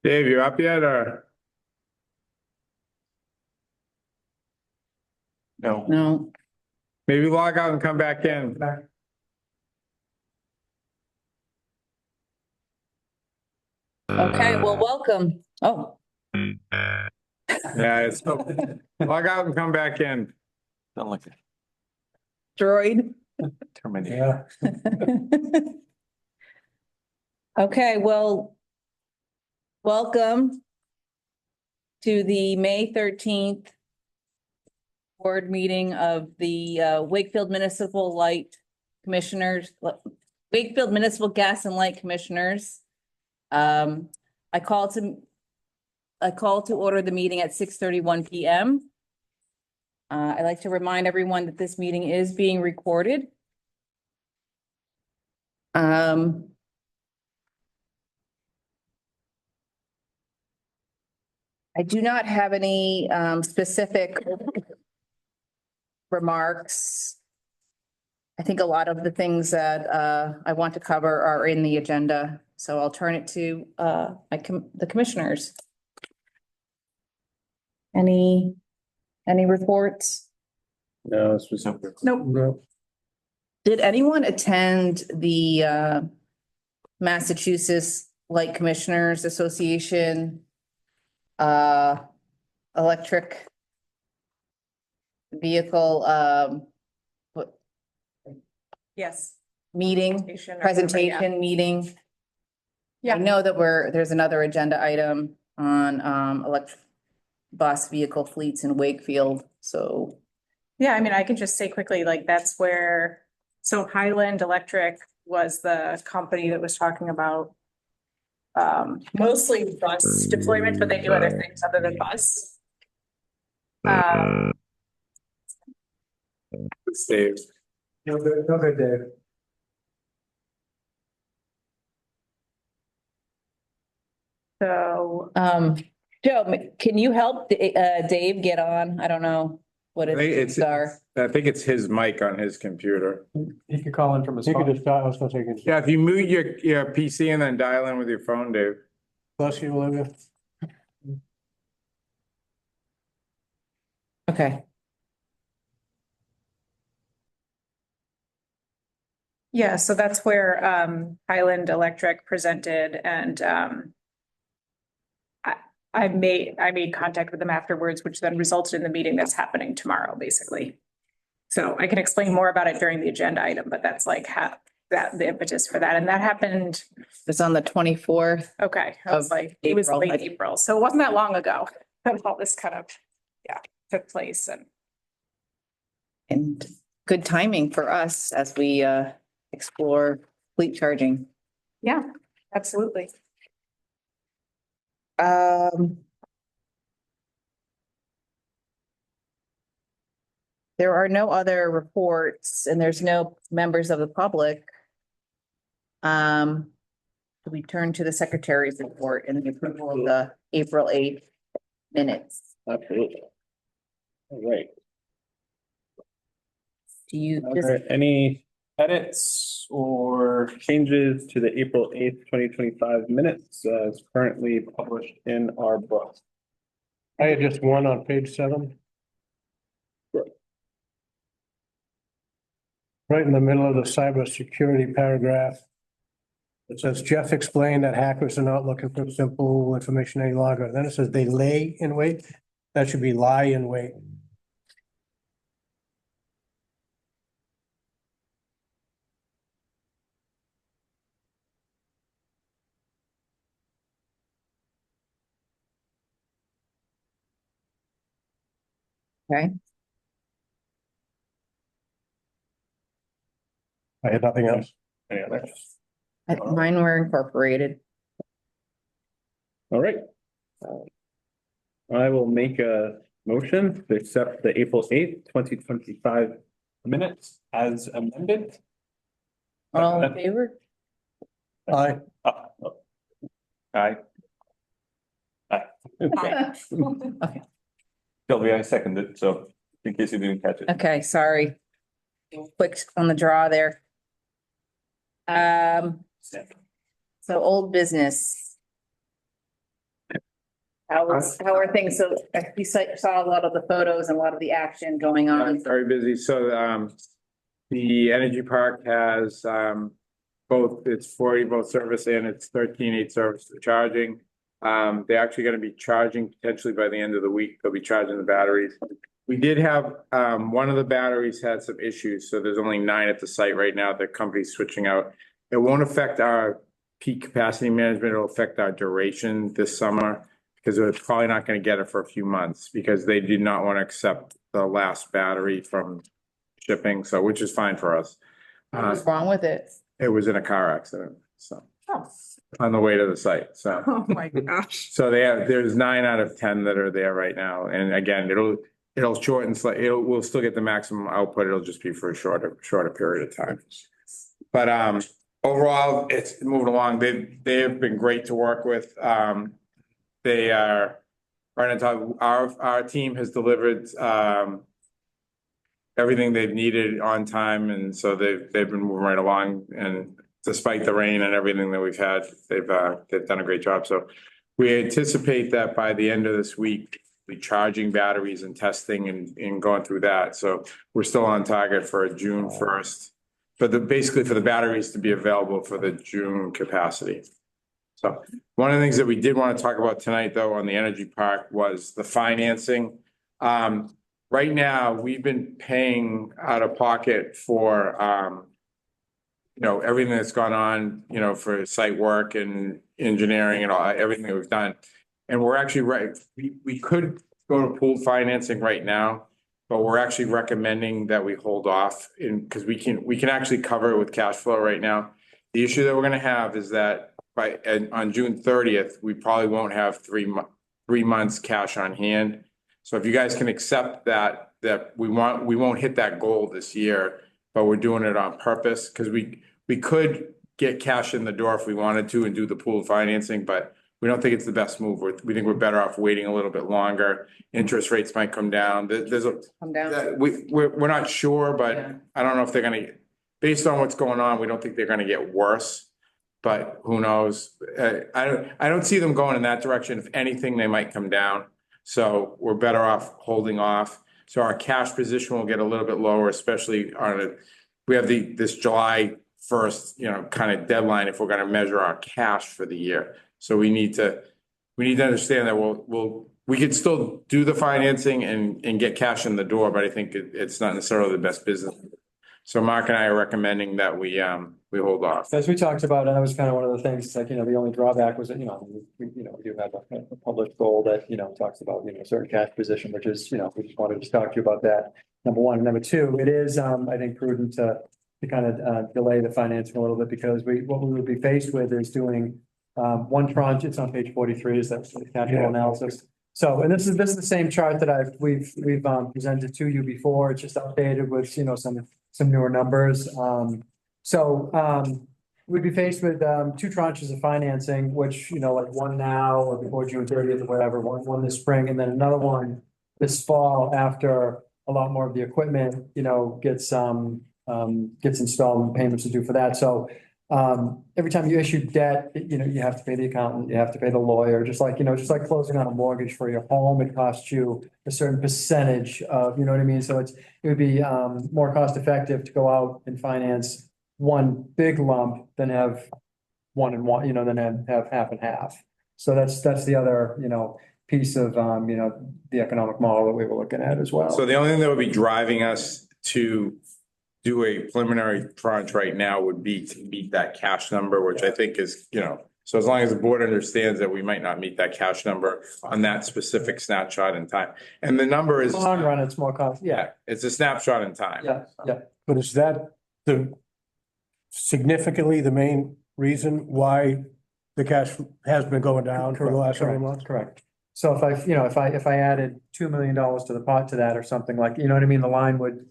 Dave, you up yet or? No. No. Maybe log out and come back in. Okay, well, welcome. Oh, Yeah, it's, log out and come back in. Don't look at droid. Terminator. Okay, well, welcome to the May 13th board meeting of the Wakefield Municipal Light Commissioners, Wakefield Municipal Gas and Light Commissioners. I call to order the meeting at 6:31 p.m. I'd like to remind everyone that this meeting is being recorded. I do not have any specific remarks. I think a lot of the things that I want to cover are in the agenda, so I'll turn it to the commissioners. Any reports? No, this was. Nope. Did anyone attend the Massachusetts Light Commissioners Association electric vehicle Yes. presentation meeting? Yeah. I know that there's another agenda item on electric bus vehicle fleets in Wakefield, so. Yeah, I mean, I can just say quickly, like, that's where, so Highland Electric was the company that was talking about mostly bus deployment, but they do other things other than bus. Dave. No good, Dave. So, Joe, can you help Dave get on? I don't know what I think his are. I think it's his mic on his computer. He could call in from his phone. You could just dial, I was gonna take it. Yeah, if you mute your PC and then dial in with your phone, Dave. Bless you, Olivia. Okay. yeah, so that's where Highland Electric presented, and I made contact with them afterwards, which then resulted in the meeting that's happening tomorrow, basically. So I can explain more about it during the agenda item, but that's like the impetus for that. And that happened. It's on the 24th. Okay. I was like, it was April. late April. So it wasn't that long ago that all this kind of, took place, And good timing for us as we explore fleet charging. yeah, absolutely. There are no other reports and there's no members of the public. We turn to the secretary's report and the approval of the April 8th minutes. Absolutely. All right. Do you, Are there any edits or changes to the April 8th, 2025 minutes as currently published in our book? I had just one on page 7. Sure. Right in the middle of the cybersecurity paragraph. It says Jeff explained that hackers are not looking for simple information any longer. Then it says they lay in wait. That should be lie in wait. okay, I had nothing else. Any others? mine were incorporated. All right. I will make a motion to accept the April 8th, 2025 minutes as amended. All in favor? Aye. Aye. Aye. Okay, Shelby, I seconded, so in case you didn't catch it. okay, sorry. Quick on the draw there. So old business. How are things? So you saw a lot of the photos and a lot of the action going on. Very busy. So, the Energy Park has, both its 40 volt service and its 13.8 service for charging. They're actually gonna be charging potentially by the end of the week. They'll be charging the batteries. We did have, one of the batteries had some issues, so there's only 9 at the site right now. The company's switching out. It won't affect our peak capacity management. It'll affect our duration this summer because we're probably not gonna get it for a few months because they did not want to accept the last battery from shipping, so, which is fine for us. What's wrong with it? It was in a car accident, so, Oh, on the way to the site, so. Oh, my gosh. So there's 9 out of 10 that are there right now, and again, it'll shorten, we'll still get the maximum output, it'll just be for a shorter period of time. But, overall, it's moving along, they have been great to work with, they are right on top, our team has delivered, everything they've needed on time, and so they've been moving right along, and despite the rain and everything that we've had, they've done a great job. So we anticipate that by the end of this week, we'll be charging batteries and testing and going through that. So we're still on target for June 1st, basically for the batteries to be available for the June capacity. So one of the things that we did want to talk about tonight, though, on the Energy Park was the financing. Right now, we've been paying out of pocket for, everything that's gone on, for site work and engineering and everything that we've done. And we're actually we could go to pooled financing right now, but we're actually recommending that we hold off because we can actually cover it with cash flow right now. The issue that we're gonna have is that on June 30th, we probably won't have 3 months cash on hand. So if you guys can accept that we won't hit that goal this year, but we're doing it on purpose because we could get cash in the door if we wanted to and do the pool financing, but we don't think it's the best move. We think we're better off waiting a little bit longer. Interest rates might come down. come down. We're not sure, but Yeah. I don't know if they're gonna, based on what's going on, we don't think they're gonna get worse. But who knows? I don't see them going in that direction. If anything, they might come down. So we're better off holding off. So our cash position will get a little bit lower, especially we have this July 1st, kind of deadline if we're gonna measure our cash for the year. So we need to understand that we could still do the financing and get cash in the door, but I think it's not necessarily the best business. So Mark and I are recommending that we hold off. As we talked about, and that was kind of one of the things, like, the only drawback was that, we do have a published goal that, talks about, a certain cash position, which is, we just wanted to talk to you about that. Number one. And number two, it is, I think, prudent to kind of delay the financing a little bit because what we would be faced with is doing one tranche. It's on page 43, is that the cash flow analysis. So, and this is the same chart that we've presented to you before. It's just updated with, some newer numbers. We'd be faced with 2 tranches of financing, which, like one now or before June 30th or whatever, one this spring, and then another one this fall after a lot more of the equipment, gets installed and payments to do for that. So every time you issue debt, you have to pay the accountant, you have to pay the lawyer, just like closing on a mortgage for your home, it costs you a certain percentage of, you know what I mean? So it would be more cost effective to go out and finance one big lump than have one and one, than have half and half. So that's the other, piece of, the economic model that we were looking at as well. So the only thing that would be driving us to do a preliminary tranche right now would be to meet that cash number, which I think is, so as long as the board understands that we might not meet that cash number on that specific snapshot in time. And the number is, Long run, it's more cost, yeah, it's a snapshot in time. yeah. But is that significantly the main reason why the cash has been going down for the last several months? Correct. So if I added $2 million to the pot to that or something like, you know what I mean, the line would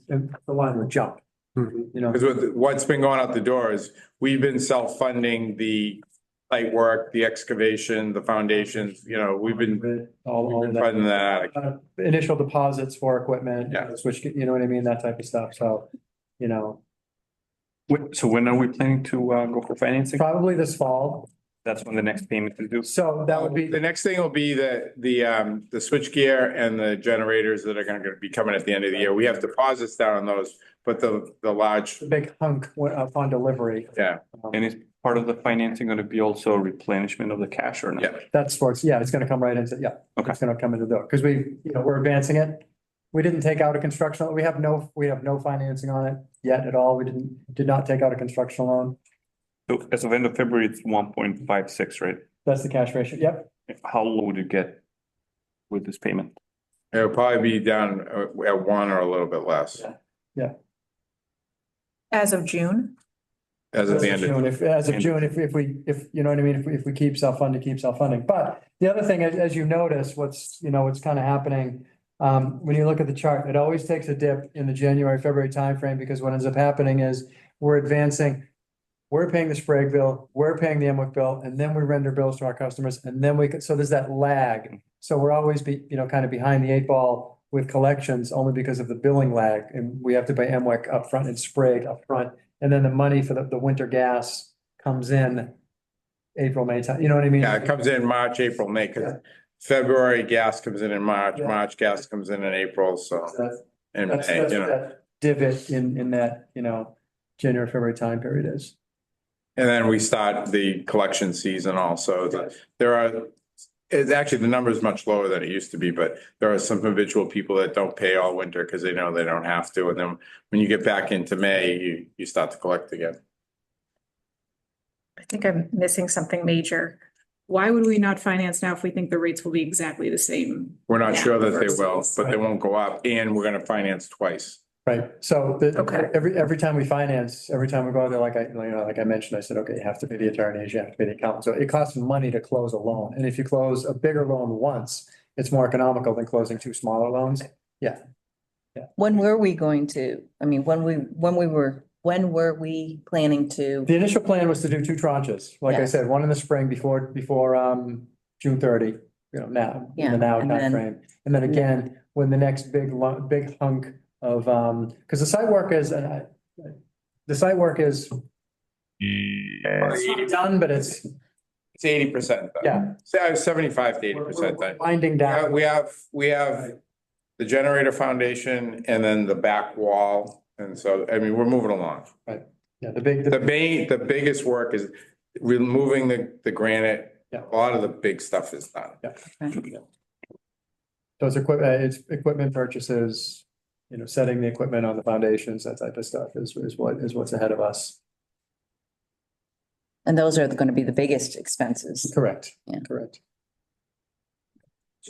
jump. Because with what's been going out the door is we've been self-funding the site work, the excavation, the foundations, we've been all of funding that. Initial deposits for equipment, Yeah. switch, you know what I mean, that type of stuff. So, So when are we planning to go for financing? Probably this fall. That's when the next payment is due. So that would be, The next thing will be the switchgear and the generators that are gonna be coming at the end of the year. We have deposits down on those, but the large, the big hunk upon delivery. yeah, And is part of the financing going to be also replenishment of the cash or not? yeah. That's what's, yeah, it's gonna come right into, yeah. Okay. It's gonna come into the door, because we're advancing it. We didn't take out a construction, we have no financing on it yet at all. We did not take out a construction loan. So as of end of February, it's 1.56, right? That's the cash ratio. Yep. How low would you get with this payment? It'll probably be down at one or a little bit less As of June. as of the end of. June, as of June, if you know what I mean, if we keep self-funding. But the other thing, as you notice, what's kind of happening, when you look at the chart, it always takes a dip in the January, February timeframe, because what ends up happening is we're advancing. We're paying the Sprague bill, we're paying the MWIC bill, and then we render bills to our customers, and then so there's that lag. So we're always kind of behind the eight ball with collections, only because of the billing lag, and we have to pay MWIC upfront and Sprague upfront. And then the money for the winter gas comes in April, May time, you know what I mean? Yeah, it comes in March, April, May, because February gas comes in March, Yeah. March gas comes in April, so. And That's May, what you know, that divot in that, January, February time period is. and then we start the collection season also. It's actually, the number is much lower than it used to be, but there are some habitual people that don't pay all winter because they know they don't have to. And then when you get back into May, you start to collect again. I think I'm missing something major. Why would we not finance now if we think the rates will be exactly the same? We're not sure that they will, Versus- but they won't go up, and we're gonna finance twice. Right, so Okay. every time we finance, every time we go out there, like I mentioned, I said, okay, you have to pay the attorneys, you have to pay the accountant, so it costs money to close a loan, and if you close a bigger loan once, it's more economical than closing two smaller loans. When were we going to, I mean, when were we planning to? The initial plan was to do two tranches, like I Yeah. said, one in the spring before June 30, now, in Yeah, the now and then- timeframe. And then again, when the next big hunk of, because the site work is it's not done, but it's, It's 80% done. yeah. 75 to 80% done. Winding down. We have the generator foundation and then the back wall. And so, I mean, we're moving along. Yeah, the The biggest work is removing the granite. Yeah. A lot of the big stuff is done. So it's equipment purchases, setting the equipment on the foundations, that type of stuff is what's ahead of us. And those are gonna be the biggest expenses. Correct. Yeah. Correct.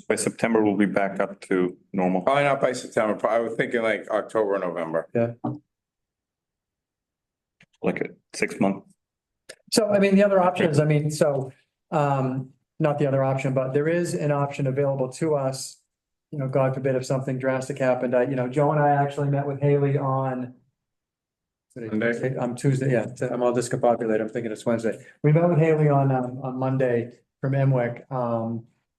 By September, we'll be back up to normal. Probably not by September. I was thinking like October, November. Like a 6 month. So, I mean, the other options, not the other option, but there is an option available to us. God forbid if something drastic happened, Joe and I actually met with Haley on. Monday? Tuesday, yeah, I'm all discombobulated, I'm thinking it's Wednesday. We met with Haley on Monday from MWIC,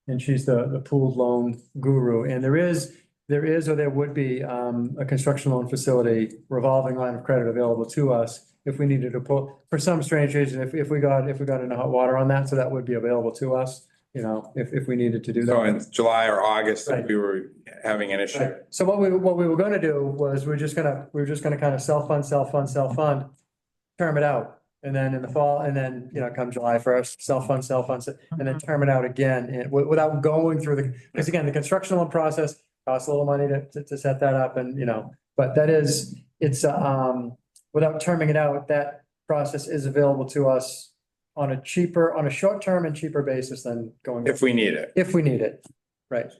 and she's the pooled loan guru, and there is, or there would be, a construction loan facility revolving line of credit available to us if we needed to pull, for some strange reason, if we got into hot water on that, so that would be available to us, if we needed to do So that. in July or August, if Right. we were having an issue. Right. So what we were gonna do was, we were just gonna kind of self-fund, term it out. And then in the fall, and then, come July 1st, self-fund, and then term it out again, and without going through because again, the construction loan process costs a little money to set that up, and, but without terming it out, that process is available to us on a short-term and cheaper basis than going. If we need it. If we need it, right.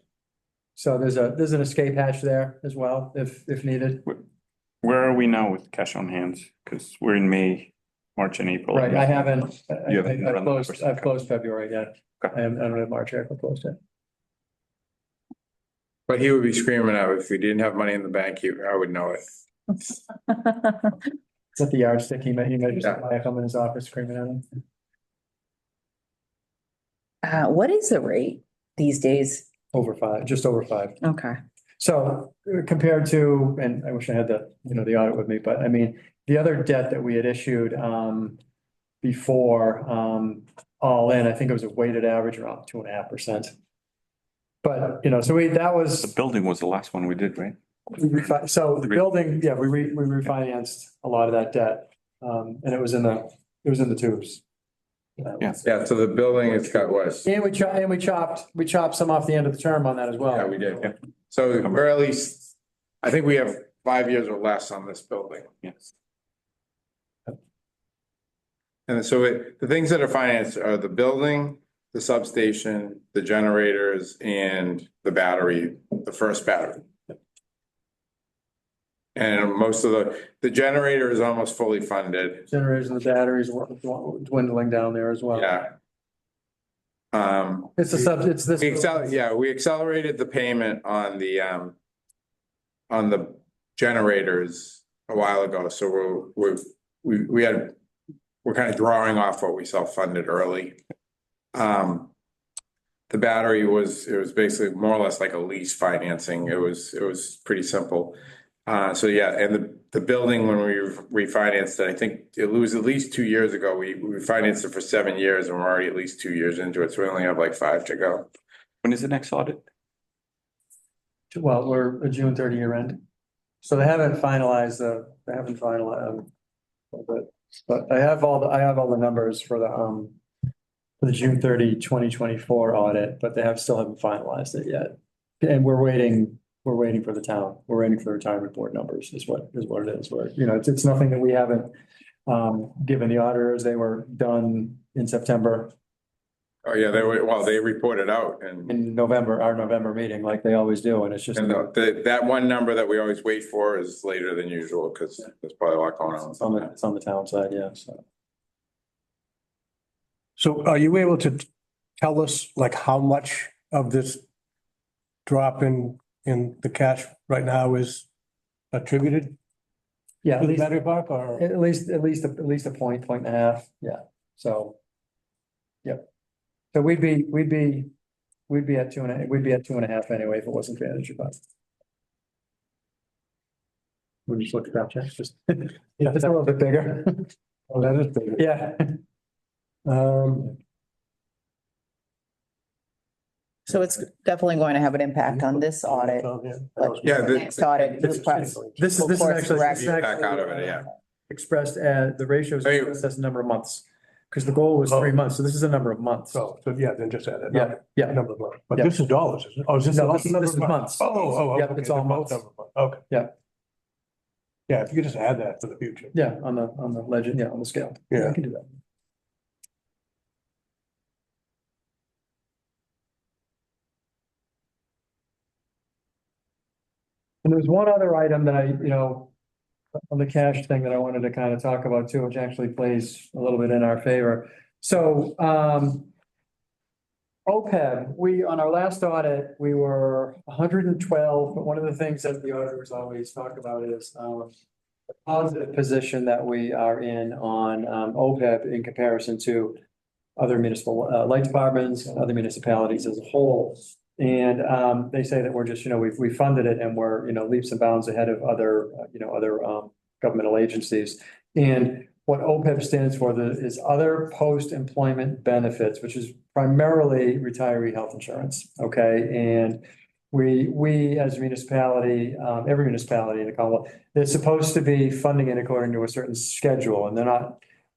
So there's an escape hatch there as well, if needed. Where are we now with cash on hands? Because we're in May, March and April. Right, I haven't, You haven't run the numbers, I've okay. closed February yet. Okay. I don't have March, April closed yet. But he would be screaming out if we didn't have money in the bank, I would know it. Is that the yardstick he measures, Yeah. I come in his office screaming at him? What is the rate these days? Over 5, just over 5. Okay. So compared to, and I wish I had the audit with me, but I mean, the other debt that we had issued, before, all in, I think it was a weighted average around 2.5%. But, you know, so that The was, building was the last one we did, right? so the building, yeah, we refinanced a lot of that debt. And it was in the tubes. Yeah. Yeah, so the building has got what? And we chopped some off the end of the term on that as well. Yeah, we did, yeah. So we're at least, I think we have 5 years or less on this building. Yes. And so the things that are financed are the building, the substation, the generators, and the battery, the first battery. And most of the generator is almost fully funded, Generators and the batteries were dwindling down there as well. yeah. It's this. We accelerated the payment on the generators a while ago, so we're kind of drawing off what we self-funded early. The battery it was basically more or less like a lease financing. It was pretty simple. So yeah, and the building, when we refinanced it, I think it was at least 2 years ago. We refinanced it for 7 years and we're already at least 2 years into it. So we only have like 5 to go. When is the next audit? Well, we're a June 30 year end. So they haven't finalized, but I have all the numbers for the June 30, 2024 audit, but they still haven't finalized it yet. And we're waiting for the town. We're waiting for the retirement board numbers is what it is. It's nothing that we haven't given the auditors. They were done in September. Oh, yeah, they reported out and In November, our November meeting, like they always do, and it's just. that one number that we always wait for is later than usual because there's probably a lot going on. It's on the town side, yeah, so. So are you able to tell us like how much of this drop in the cash right now is attributed Yeah, to the battery park or? at least a point and a half, yeah, so. Yep. So we'd be at 2.5 anyway if it wasn't for energy costs. We just looked at that, just, yeah, it's a little bit bigger. Oh, that is big. Yeah. So it's definitely going to have an impact on this audit. Yeah, Next audit. This is Of course, actually. correct. this is Back out of it, yeah. Expressed as, the ratio is Hey. expressed as a number of months, because the goal was 3 months, so this is a number of months. So yeah, then just add that. Yeah, yeah. Number of months. But Yeah. this is dollars, isn't it? Oh, is this? No, this this is months. Oh. Yep, Okay, it's all they're both months. number of months. Okay. Yeah. Yeah, if you could just add that for the future. Yeah, on the legend, yeah, on the scale. Yeah. I can do that. And there's one other item that on the cash thing that I wanted to kind of talk about too, which actually plays a little bit in our favor. So, OPEB, on our last audit, we were 112, but one of the things that the auditors always talk about is, the positive position that we are in on, OPEB in comparison to other municipal, light departments and other municipalities as a whole. And they say that we're just, we funded it and we're, leaps and bounds ahead of other governmental agencies. And what OPEB stands for is other post-employment benefits, which is primarily retiree health insurance. Okay. And we as a municipality, every municipality in the Commonwealth, they're supposed to be funding it according to a certain schedule, and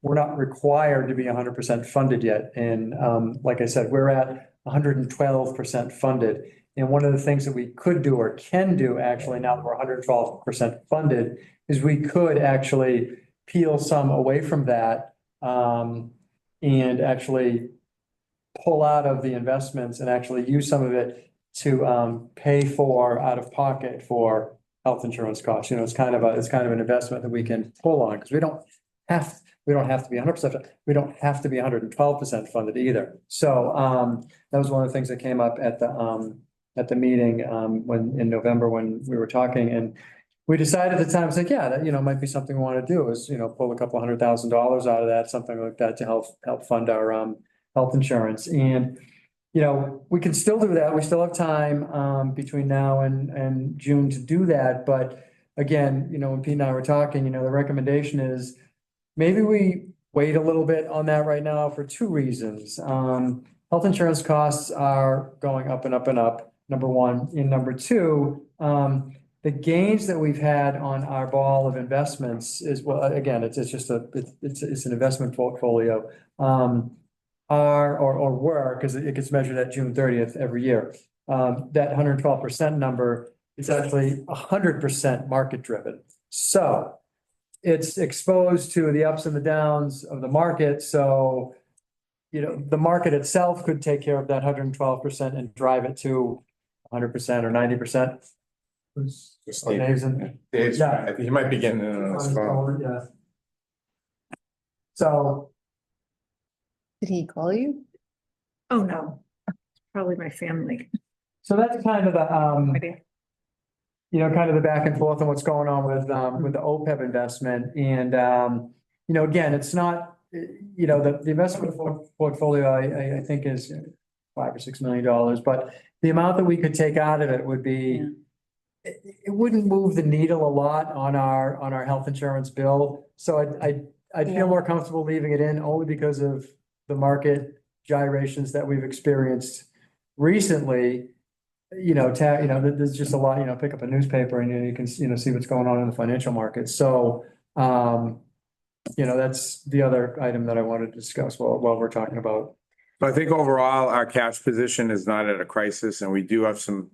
we're not required to be 100% funded yet. And like I said, we're at 112% funded. And one of the things that we could do or can do actually now that we're 112% funded is we could actually peel some away from that and actually pull out of the investments and actually use some of it to pay for out of pocket for health insurance costs. It's kind of an investment that we can pull on because we don't have to be 100%. We don't have to be 112% funded either. So that was one of the things that came up at the meeting in November when we were talking, and we decided at the time, it's like, yeah, that might be something we want to do is pull a couple $100,000 out of that, something like that, to help fund our health insurance. And we can still do that. We still have time between now and June to do that, but again, when Pete and I were talking, the recommendation is maybe we wait a little bit on that right now for two reasons. Health insurance costs are going up and up and up, number one. And number two, the gains that we've had on our ball of investments is, well, again, it's just it's an investment portfolio. Were, because it gets measured at June 30th every year. That 112% number is actually 100% market driven. So it's exposed to the ups and the downs of the market. So, the market itself could take care of that 112% and drive it to 100% or 90%. Dave's, Yeah. he might be getting in on this phone. Yeah. So, Did he call you? Oh, no, probably my family. so that's kind of the, Idea. kind of the back and forth on what's going on with the OPEB investment. And, again, it's not, the investment portfolio, I think is $5 or $6 million, but the amount that we could take out of it would be, it wouldn't move the needle a lot on our health insurance bill. So I'd feel more comfortable leaving it in only because of the market gyrations that we've experienced recently. There's just a lot, pick up a newspaper and you can, see what's going on in the financial markets. So, that's the other item that I wanted to discuss while we're talking about. So I think overall, our cash position is not at a crisis, and we do have some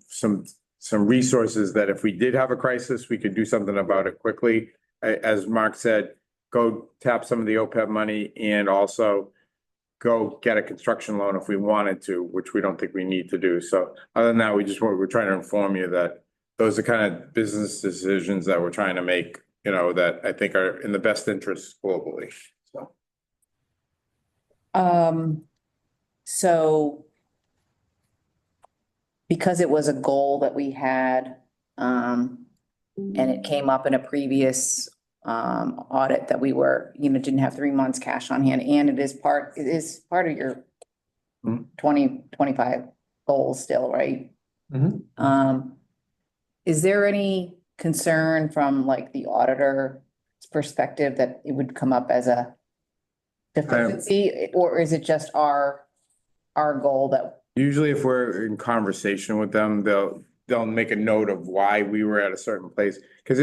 resources that if we did have a crisis, we could do something about it quickly. As Mark said, go tap some of the OPEB money and also go get a construction loan if we wanted to, which we don't think we need to do. So other than that, we're trying to inform you that those are kind of business decisions that we're trying to make, that I think are in the best interest globally. So because it was a goal that we had, and it came up in a previous audit that we were, didn't have 3 months cash on hand, and it is part of your 2025 goals still, right? Is there any concern from like the auditor's perspective that it would come up as a deficiency, or is it just our goal that? Usually if we're in conversation with them, they'll make a note of why we were at a certain place. Because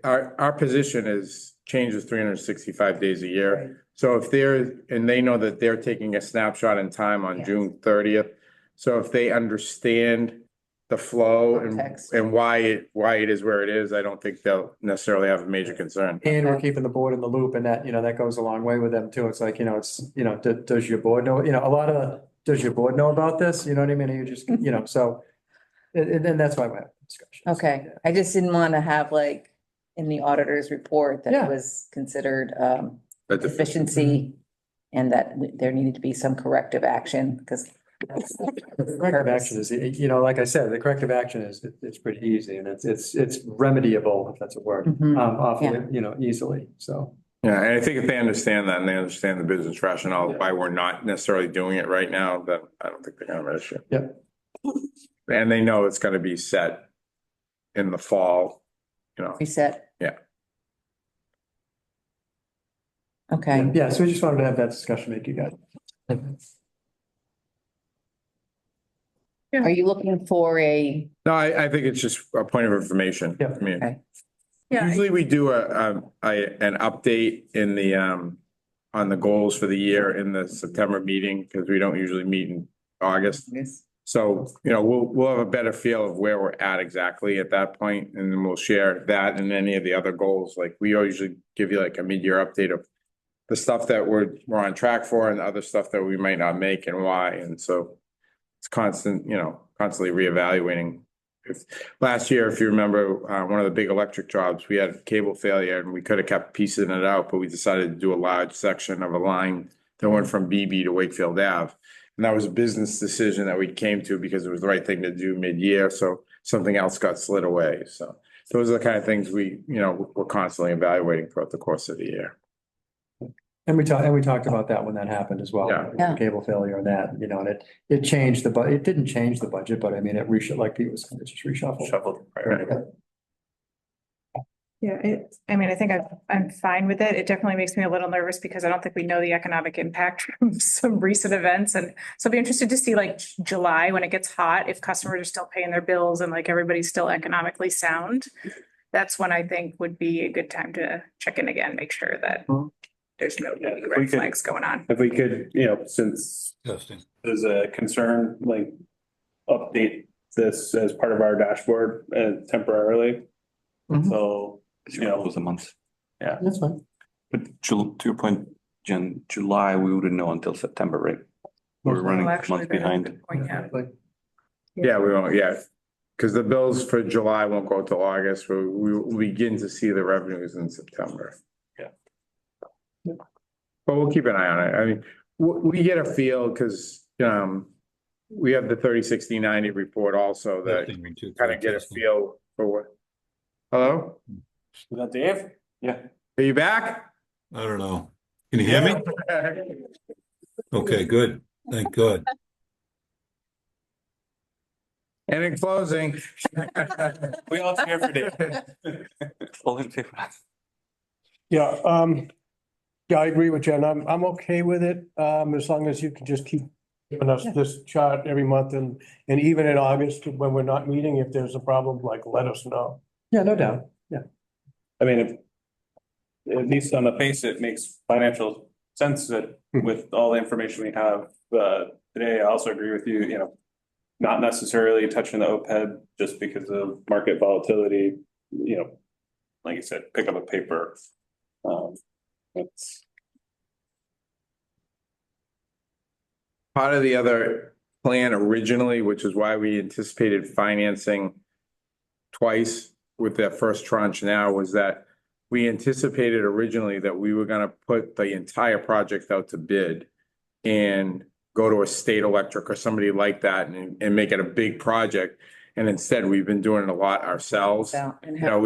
our position is changes 365 days a year. Right. So if they know that they're taking a snapshot in time on Yes. June 30th. So if they understand the flow Context. and why it is where it is, I don't think they'll necessarily have a major concern. And we're keeping the board in the loop, and that, that goes a long way with them too. It's like, does your board know, does your board know about this? You know what I mean? Are you just, so, and then that's why we have discussions. Okay, I just didn't want to have like in the auditor's report that Yeah. it was considered A deficiency and that there needed to be some corrective action because. The corrective action is, like I said, the corrective action is, it's pretty easy and it's remediable, if that's a word, Mhm. awfully, easily, so. Yeah, and I think if they understand that and they understand the business rationale, why we're not necessarily doing it right now, then I don't think they're gonna have an issue. Yep. And they know it's gonna be set in the fall, Reset. Yeah. Okay, Yeah, so we just wanted to have that discussion, make you guys. are you looking for a, No, I think it's just a point of information. Yeah. I mean, Okay. Yeah, usually we do an update in the, on the goals for the year in the September meeting, because we don't usually meet in August. So, we'll have a better feel of where we're at exactly at that point, and then we'll share that and any of the other goals. Like, we usually give you like a mid-year update of the stuff that we're on track for and the other stuff that we might not make and why. And so it's constantly reevaluating. Last year, if you remember, one of the big electric jobs, we had cable failure and we could have kept piecing it out, but we decided to do a large section of a line that went from BB to Wakefield Ave. And that was a business decision that we came to because it was the right thing to do mid-year. So something else got slid away. So those are the kind of things we're constantly evaluating throughout the course of the year. And we talked about that when that happened as well. Yeah. Yeah. The cable failure and that, and it changed it didn't change the budget, but I mean, it like Pete was saying, it just reshuffled. Shuffled, right. Yeah, I mean, I think I'm fine with it. It definitely makes me a little nervous because I don't think we know the economic impact from some recent events. And so I'll be interested to see like July when it gets hot, if customers are still paying their bills and like everybody's still economically sound. That's when I think would be a good time to check in again, make sure that there's no Yeah, if we red could- flags going on. If we could, since Testing. there's a concern, like update this as part of our dashboard temporarily. Mhm. So, It's a couple of months. That's fine. But to your point, Jen, July, we wouldn't know until September, right? We're running Well, a actually, month that's a behind. good point, yeah. Yeah, we won't, yeah. Because the bills for July won't go till August. We'll begin to see the revenues in September. Yeah. But we'll keep an eye on it. I mean, we get a feel because, we have the 30/60/90 report also that Testing, two, kind of three, get a testing. feel for what. Hello? is that Dave? Yeah. Are you back? I don't know. Can you hear me? Okay, good. Thank God. And in closing. We all cheer for Dave. All in favor? Yeah, yeah, I agree with Jen. I'm okay with it, as long as you can just keep giving us this chart every month and even in August, when we're not meeting, if there's a problem, like, let us know. Yeah, no doubt. I mean, at least on the face, it makes financial sense that with all the information we have, today, I also agree with you, not necessarily touching the OPEB just because of market volatility, like you said, pick up a paper. It's Part of the other plan originally, which is why we anticipated financing twice with that first tranche now, was that we anticipated originally that we were gonna put the entire project out to bid and go to a state electric or somebody like that and make it a big project. And instead, we've been doing it a lot ourselves. We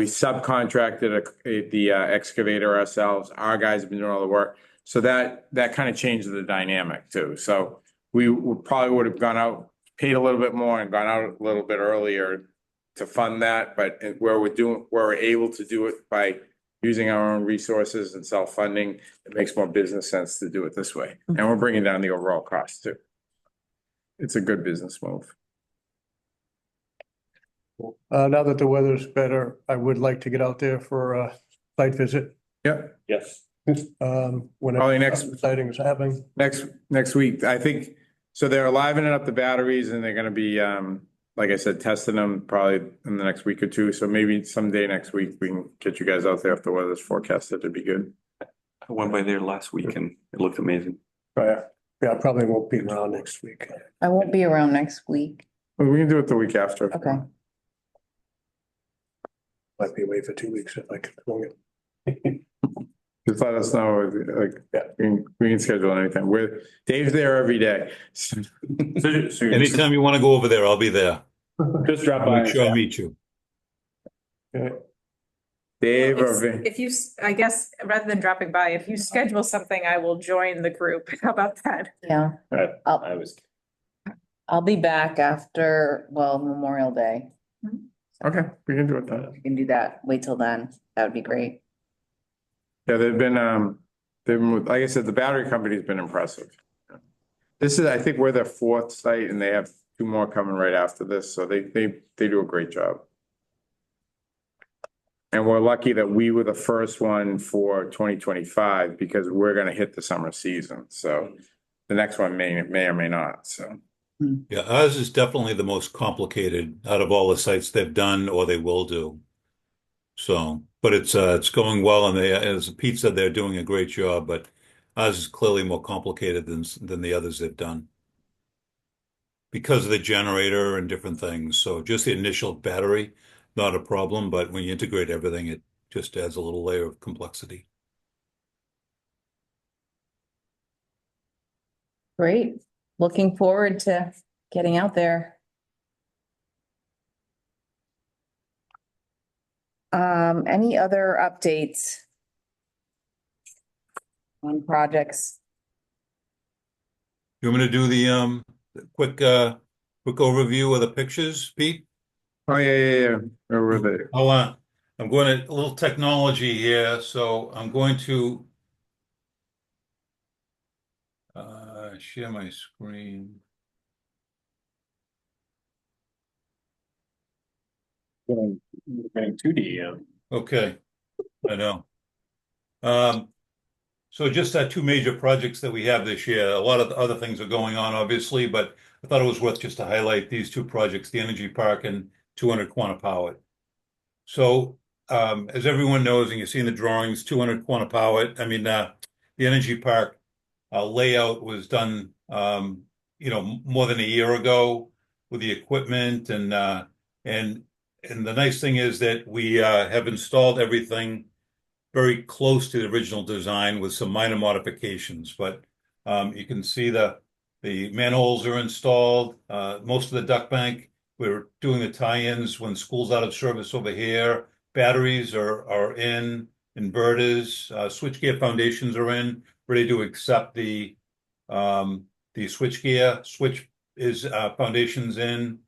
subcontracted the excavator ourselves. Our guys have been doing all the work. So that kind of changed the dynamic too. So we probably would have gone out, paid a little bit more and gone out a little bit earlier to fund that, but where we're able to do it by using our own resources and self-funding, it makes more business sense to do it this way. And we're bringing down the overall cost too. It's a good business move. Now that the weather's better, I would like to get out there for a site visit, Yep. yes. Probably whenever next- exciting is happening. Next week, I think, so they're livening up the batteries and they're gonna be, like I said, testing them probably in the next week or two. So maybe someday next week, we can get you guys out there if the weather's forecasted to be good. I went by there last week and it looked amazing. Oh, yeah, yeah, I probably won't be around next week. I won't be around next week. Well, we can do it the week after. Okay. Might be away for 2 weeks if I can swing it. Just let us know, like, we can schedule anything. Dave's there every day. So Anytime you want to go over there, I'll be there. just drop I'll by. make sure I meet you. Dave or If you, I guess, rather than dropping by, if you schedule something, I will join the group. How about that? Yeah, I was. I'll be back after, Memorial Day. Okay, we can do it then. We can do that. Wait till then. That would be great. Yeah, they've been, like I said, the battery company's been impressive. This is, I think we're their fourth site and they have two more coming right after this, so they do a great job. And we're lucky that we were the first one for 2025 because we're gonna hit the summer season, so the next one may or may not, so. Yeah, ours is definitely the most complicated out of all the sites they've done or they will do. So, but it's going well and as Pete said, they're doing a great job, but ours is clearly more complicated than the others they've done. Because of the generator and different things. So just the initial battery, not a problem, but when you integrate everything, it just adds a little layer of complexity. Great. Looking forward to getting out there. Any other updates on projects? You want me to do the quick overview of the pictures, Pete? Oh, yeah. Over the, I'll I'm going to a little technology here, so I'm going to share my screen. Getting 2D. Okay, I know. So just two major projects that we have this year. A lot of other things are going on, obviously, but I thought it was worth just to highlight these two projects, the Energy Park and 200 Quantapowitt. So, as everyone knows, and you see in the drawings, 200 Quantapowitt, the Energy Park layout was done, more than a year ago with the equipment and the nice thing is that we have installed everything very close to the original design with some minor modifications, but you can see the manholes are installed, most of the duct bank. We're doing the tie-ins when school's out of service over here. Batteries are in, inverters, switchgear foundations are in, ready to accept the switchgear. Switch is foundations in.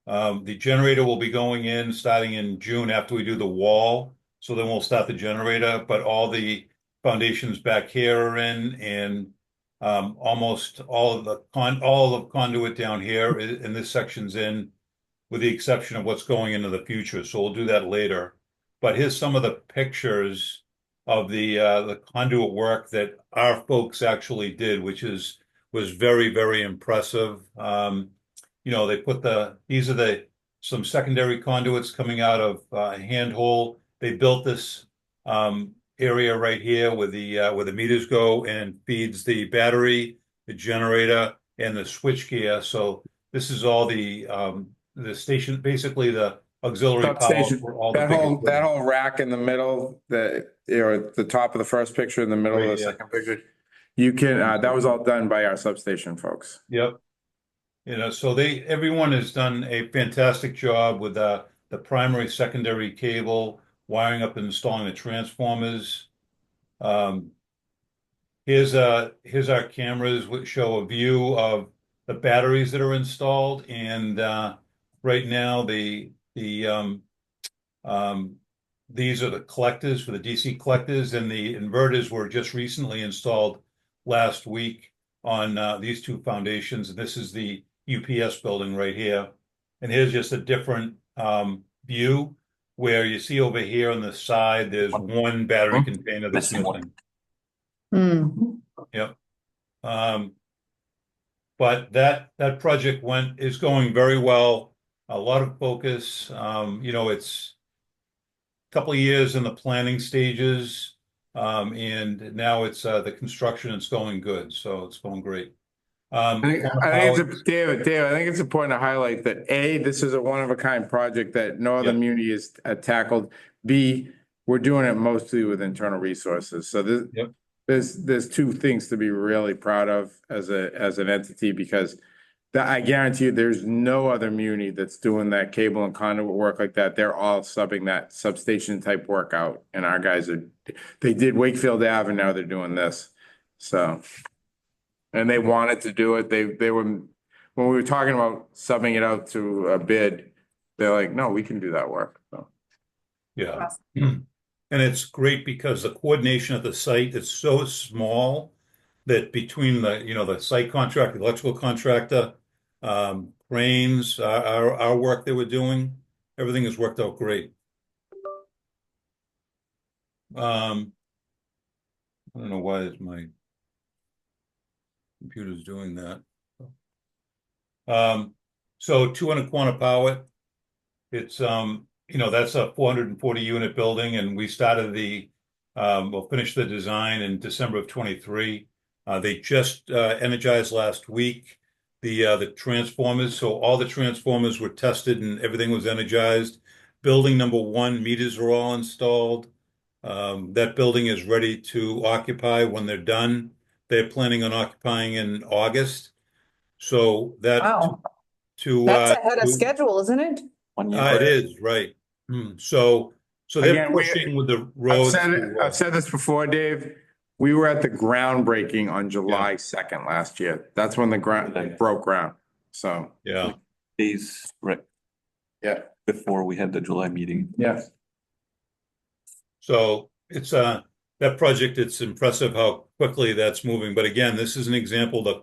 The generator will be going in starting in June after we do the wall. So then we'll start the generator, but all the foundations back here are in and almost all of the conduit down here in this section's in, with the exception of what's going into the future. So we'll do that later. But here's some of the pictures of the conduit work that our folks actually did, which was very, very impressive. They put these are some secondary conduits coming out of handhole. They built this area right here where the meters go and feeds the battery, the generator, and the switch gear. So this is all the station, basically the auxiliary power Substation, for all the that big whole, equipment. that whole rack in the middle, the top of the first picture, in the middle of Right, the yeah. second picture. You can, that was all done by our substation folks. Yep. So everyone has done a fantastic job with the primary, secondary cable, wiring up and installing the transformers. Um, here's our cameras, which show a view of the batteries that are installed, and right now these are the collectors for the DC collectors, and the inverters were just recently installed last week on these two foundations. And this is the UPS building right here. And here's just a different view where you see over here on the side, there's one battery container that's missing. Yep. But that project is going very well. A lot of focus. It's a couple of years in the planning stages, and now it's the construction. It's going good, so it's going great. I think David, I think it's important to highlight that this is a one of a kind project that no other Yep. community has tackled. B, we're doing it mostly with internal resources. So Yep. there's two things to be really proud of as an entity, because I guarantee you there's no other community that's doing that cable and conduit work like that. They're all subbing that substation type work out, and our guys they did Wakefield Ave, and now they're doing this. So. And they wanted to do it. They were, when we were talking about subbing it out to a bid, they're like, no, we can do that work. So. Yeah. And it's great because the coordination at the site is so small that between the site contractor, electrical contractor, cranes, our work that we're doing, everything has worked out great. I don't know why my computer's doing that. So 200 Quantapowitt, it's that's a 440 unit building, and we started we'll finish the design in December of 23. They just energized last week the transformers. So all the transformers were tested and everything was energized. Building number 1, meters are all installed. That building is ready to occupy when they're done. They're planning on occupying in August. So Wow. That's ahead of to schedule, isn't it? 1 year. it is, right. So they're Again, pushing with the roads. I've said this before, Dave. We were at the groundbreaking on July 2nd last year. That's when the ground broke ground. So. Yeah. Days, right, Yeah. before we had the July meeting. Yes. So it's that project, it's impressive how quickly that's moving. But again, this is an example that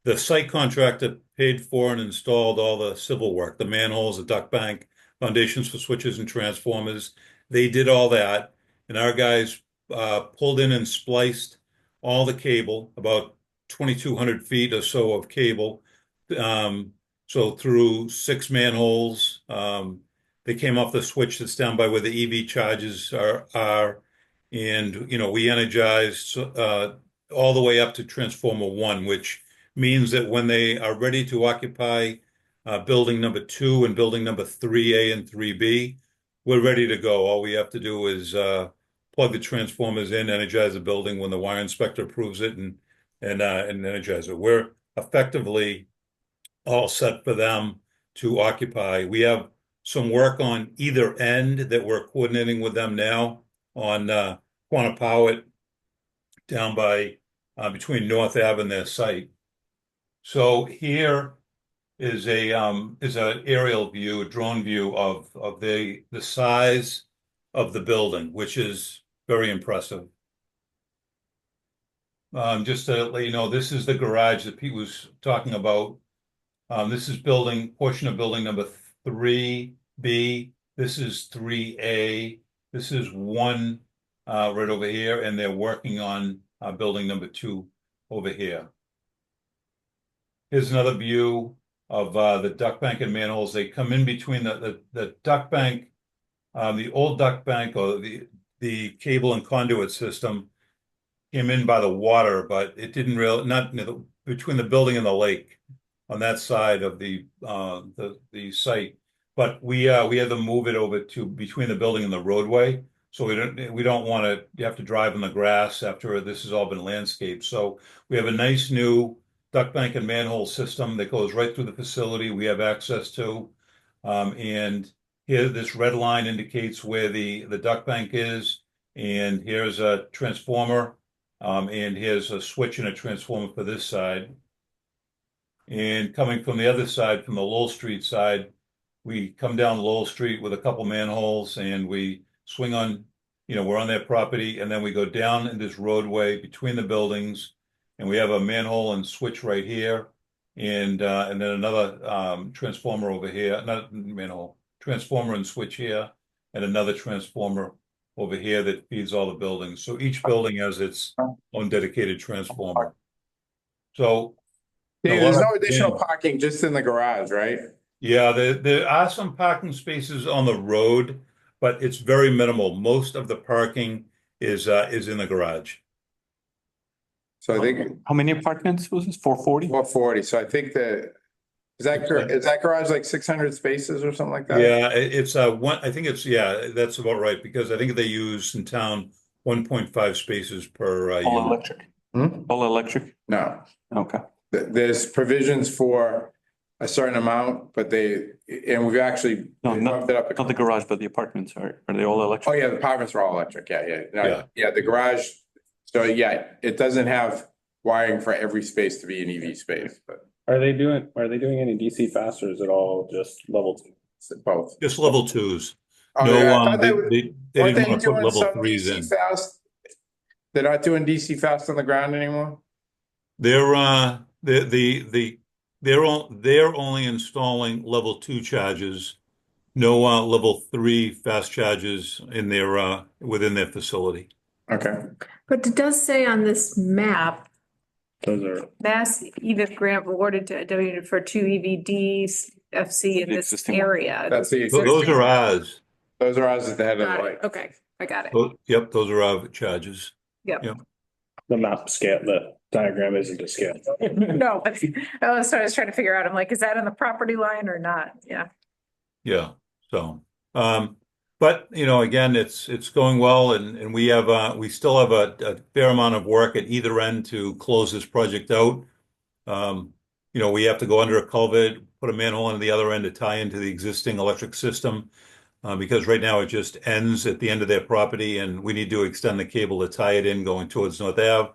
the site contractor paid for and installed all the civil work, the manholes, the duct bank, foundations for switches and transformers. They did all that, and our guys pulled in and spliced all the cable, about 2,200 feet or so of cable. So through 6 manholes, they came off the switch that's down by where the EV charges are. And, we energized all the way up to transformer 1, which means that when they are ready to occupy building number 2 and building number 3A and 3B, we're ready to go. All we have to do is plug the transformers in, energize the building when the wire inspector approves it, and energize it. We're effectively all set for them to occupy. We have some work on either end that we're coordinating with them now on Quantapowhat down by between North Ave and their site. So here is an aerial view, a drone view of the size of the building, which is very impressive. Just to let you know, this is the garage that Pete was talking about. This is portion of building number 3B. This is 3A. This is 1 right over here, and they're working on building number 2 over here. Here's another view of the duct bank and manholes. They come in between the duct bank, the old duct bank, or the cable and conduit system came in by the water, but it didn't not between the building and the lake on that side of the site. But we had to move it over to between the building and the roadway. So we don't want to, you have to drive in the grass after this has all been landscaped. So we have a nice new duct bank and manhole system that goes right through the facility we have access to. And here, this red line indicates where the duct bank is. And here's a transformer. And here's a switch and a transformer for this side. And coming from the other side, from the Lowell Street side, we come down Lowell Street with a couple manholes and we swing on, we're on their property, and then we go down in this roadway between the buildings, and we have a manhole and switch right here, and then another transformer over here, not manhole, transformer and switch here, and another transformer over here that feeds all the buildings. So each building has its own dedicated transformer. So There's no additional parking just in the garage, right? yeah, there are some parking spaces on the road, but it's very minimal. Most of the parking is in the garage. So I think How many apartments was this? 440? 440. So I think is that garage like 600 spaces or something like that? Yeah, it's one. I think that's about right, because I think they use in town 1.5 spaces per All unit. electric? Hmm? All electric? No, Okay. there's provisions for a certain amount, but we've actually No, bumped it up. Not the garage, but the apartments are they all Oh electric? yeah, the apartments are all electric. Yeah. No, Yeah. yeah, the garage. So yeah, it doesn't have wiring for every space to be an EV space, but Are they doing any DC fast, or is it all just level 2? it's both. Just level 2s. Oh, No, yeah, I thought they weren't didn't they want to put doing level some 3s in. DC fast? They're not doing DC fast on the ground anymore? They're only installing level 2 charges, no level 3 fast charges in their within their facility. Okay. But it does say on this map, Those are Mass EVIF grant awarded to W for 2 EVDs FC in The this existing one. area. That's the Those are ours. Those are ours at the head of the Got it. lake. Okay, I got it. Yep, those are our charges. the map scale, the diagram isn't to scale. No, that's what I was trying to figure out. I'm like, is that on the property line or not? Yeah. Yeah. So, but again, it's going well, and we still have a fair amount of work at either end to close this project out. We have to go under a culvert, put a manhole on the other end to tie into the existing electric system, because right now it just ends at the end of their property, and we need to extend the cable to tie it in going towards North Ave.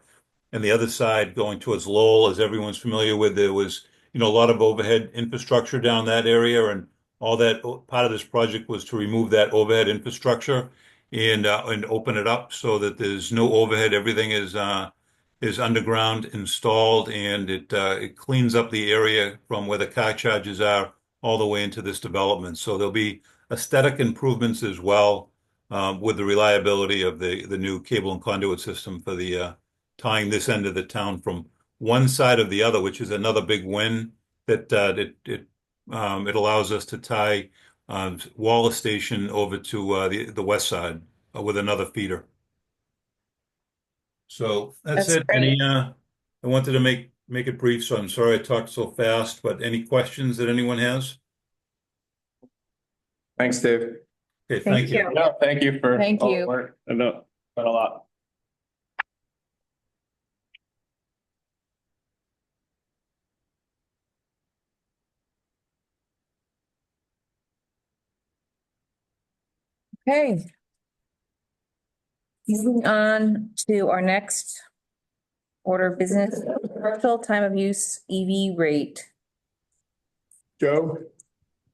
And the other side going towards Lowell, as everyone's familiar with, there was, a lot of overhead infrastructure down that area, and all that part of this project was to remove that overhead infrastructure and open it up so that there's no overhead. Everything is underground installed, and it cleans up the area from where the car charges are all the way into this development. So there'll be aesthetic improvements as well, with the reliability of the new cable and conduit system for the tying this end of the town from one side of the other, which is another big win that it allows us to tie Wallace Station over to the west side with another feeder. So that's That's it. great. I wanted to make it brief, so I'm sorry I talked so fast, but any questions that anyone has? Thanks, Dave. Okay, Thank you. Yeah, thank you for Thank all the you. work. I know, been a lot. Okay. Moving on to our next order of business, commercial time of use EV rate. Joe?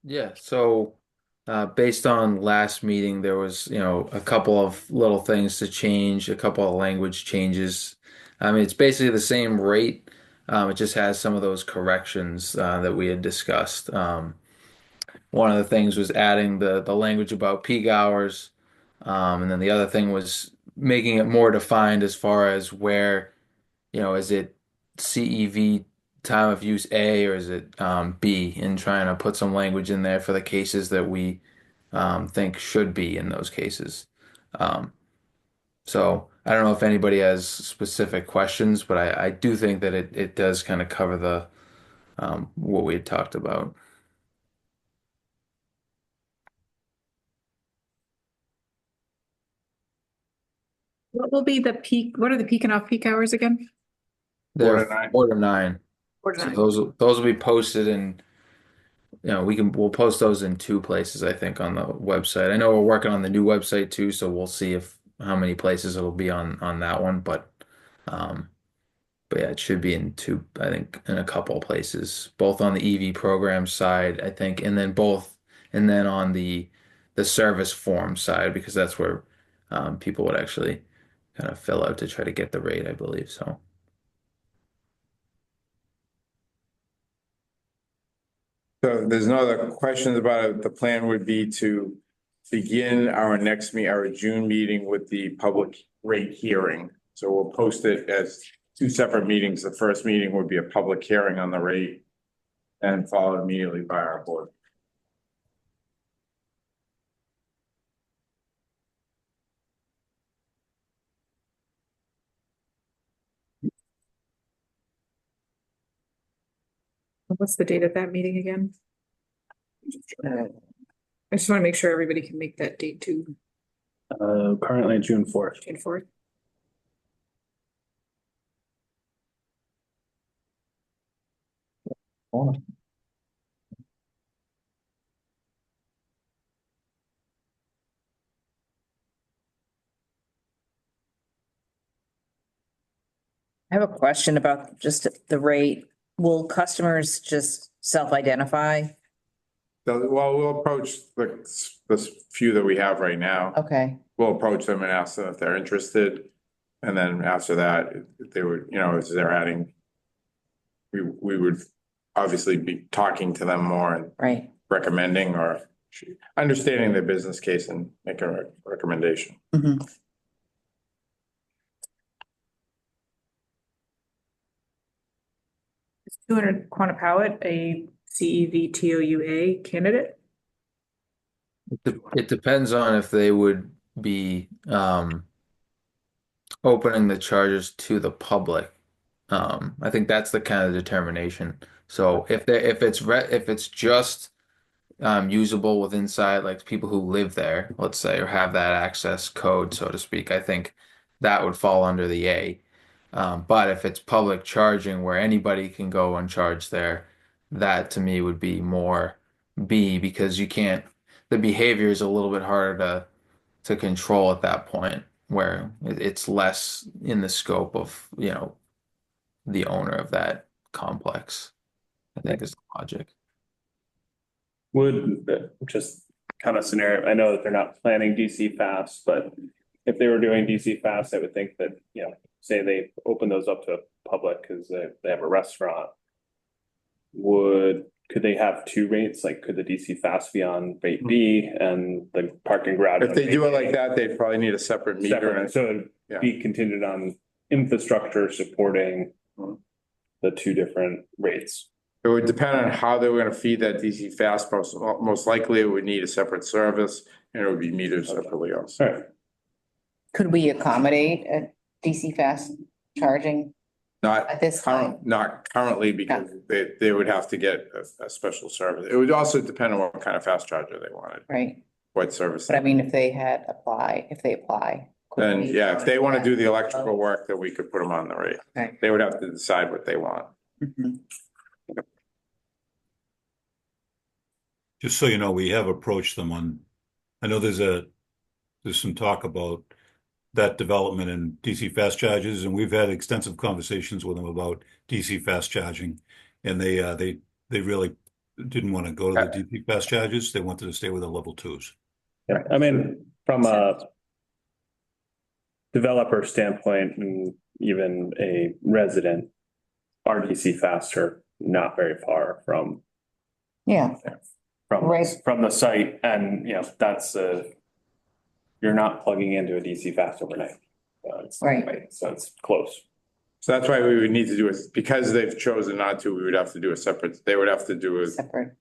Yeah, so based on last meeting, there was, a couple of little things to change, a couple of language changes. I mean, it's basically the same rate. It just has some of those corrections that we had discussed. One of the things was adding the language about peak hours, and then the other thing was making it more defined as far as where, is it CEV time of use A or is it B, and trying to put some language in there for the cases that we think should be in those cases. Um, so I don't know if anybody has specific questions, but I do think that it does kind of cover the what we had talked about. What will be the peak, what are the peak and off peak hours again? Four They're to nine. 4 to 9. 4 to So 9. those will be posted in, we'll post those in 2 places, I think, on the website. I know we're working on the new website too, so we'll see if how many places it'll be on that one, um but yeah, it should be in two, I think, in a couple of places, both on the EV program side, I think, and then on the service form side, because that's where people would actually kind of fill out to try to get the rate, I believe. So So there's no other questions about it. The plan would be to begin our June meeting with the public rate hearing. So we'll post it as 2 separate meetings. The first meeting would be a public hearing on the rate and followed immediately by our board. What's the date of that meeting again? I just want to make sure everybody can make that date too, Currently June 4th. June 4th. I have a question about just the rate. Will customers just self-identify? So, well, we'll approach the few that we have right now. Okay, We'll approach them and ask them if they're interested. And then after that, if they would, as they're adding, we would obviously be talking to them more and right. recommending or understanding their business case and make a recommendation. Mhm. Is 200 Quantapowhat a CEV TOUA candidate? it depends on if they would be opening the chargers to the public. I think that's the kind of determination. So if it's just usable with inside, like people who live there, let's say, or have that access code, so to speak, I think that would fall under the A. But if it's public charging where anybody can go and charge there, that to me would be more B, because you can't, the behavior is a little bit harder to control at that point, where it's less in the scope of, the owner of that complex, I think is the logic. Would just kind of scenario, I know that they're not planning DC fast, but if they were doing DC fast, I would think that, say they open those up to public because they have a restaurant. Could they have two rates? Like, could the DC fast be on rate B and the parking garage? If on they rate do it A? like that, they'd probably need a separate meter. Separate, so Yeah. it'd be contingent on infrastructure supporting the two different rates. It would depend on how they were gonna feed that DC fast. Most likely it would need a separate service and it would be metered separately also. All right. Could we accommodate a DC fast charging Not at this time? not currently because they would have to get a special service. It would also depend on what kind of fast charger they wanted, Right, what service. but I mean, if they apply. could Then, we yeah, if they want to do the accommodate electrical work, then we could put them on the rate. Okay. They would have to decide what they want. that? Mhm. Just so you know, we have approached them on, I know there's some talk about that development in DC fast charges, and we've had extensive conversations with them about DC fast charging. And they really didn't want to go to the DC fast charges. They wanted to stay with the level 2s. Yeah, I mean, from a developer standpoint and even a resident, RDC faster, not very far from Yeah, Right. from the site, and that's you're not plugging into a DC fast overnight. Right. So it's close. So that's why we would need to do it, because they've chosen not to, we would have to do a separate, they would have to do a. separate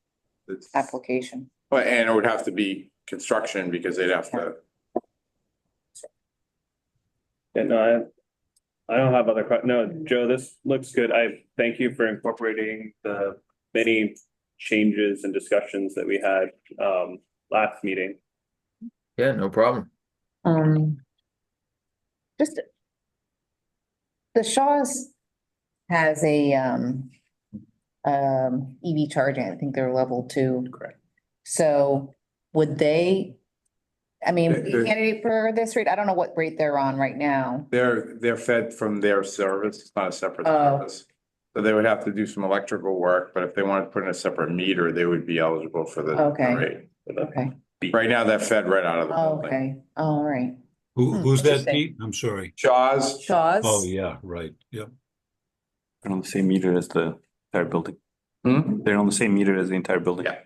application. But, and it would have to be construction because they'd have to. And I don't have other questions. No, Joe, this looks good. I thank you for incorporating the many changes and discussions that we had last meeting. Yeah, no problem. Just. The Shaw's has a EV charging, I think they're level 2. Correct. So would they, I mean, They're- candidate for this rate, I don't know what rate they're on right now. They're fed from their service, it's not a separate Oh. service. So they would have to do some electrical work, but if they wanted to put in a separate meter, they would be eligible for the Okay. rate. Okay, Right now, they're fed right out of the building. okay, all right. Who's that, Interesting. Pete? I'm sorry. Shaw's, Shaw's? Oh, yeah, right. Yep. They're on the same meter as the entire building. Hmm? They're on the same meter as the entire building. Yeah.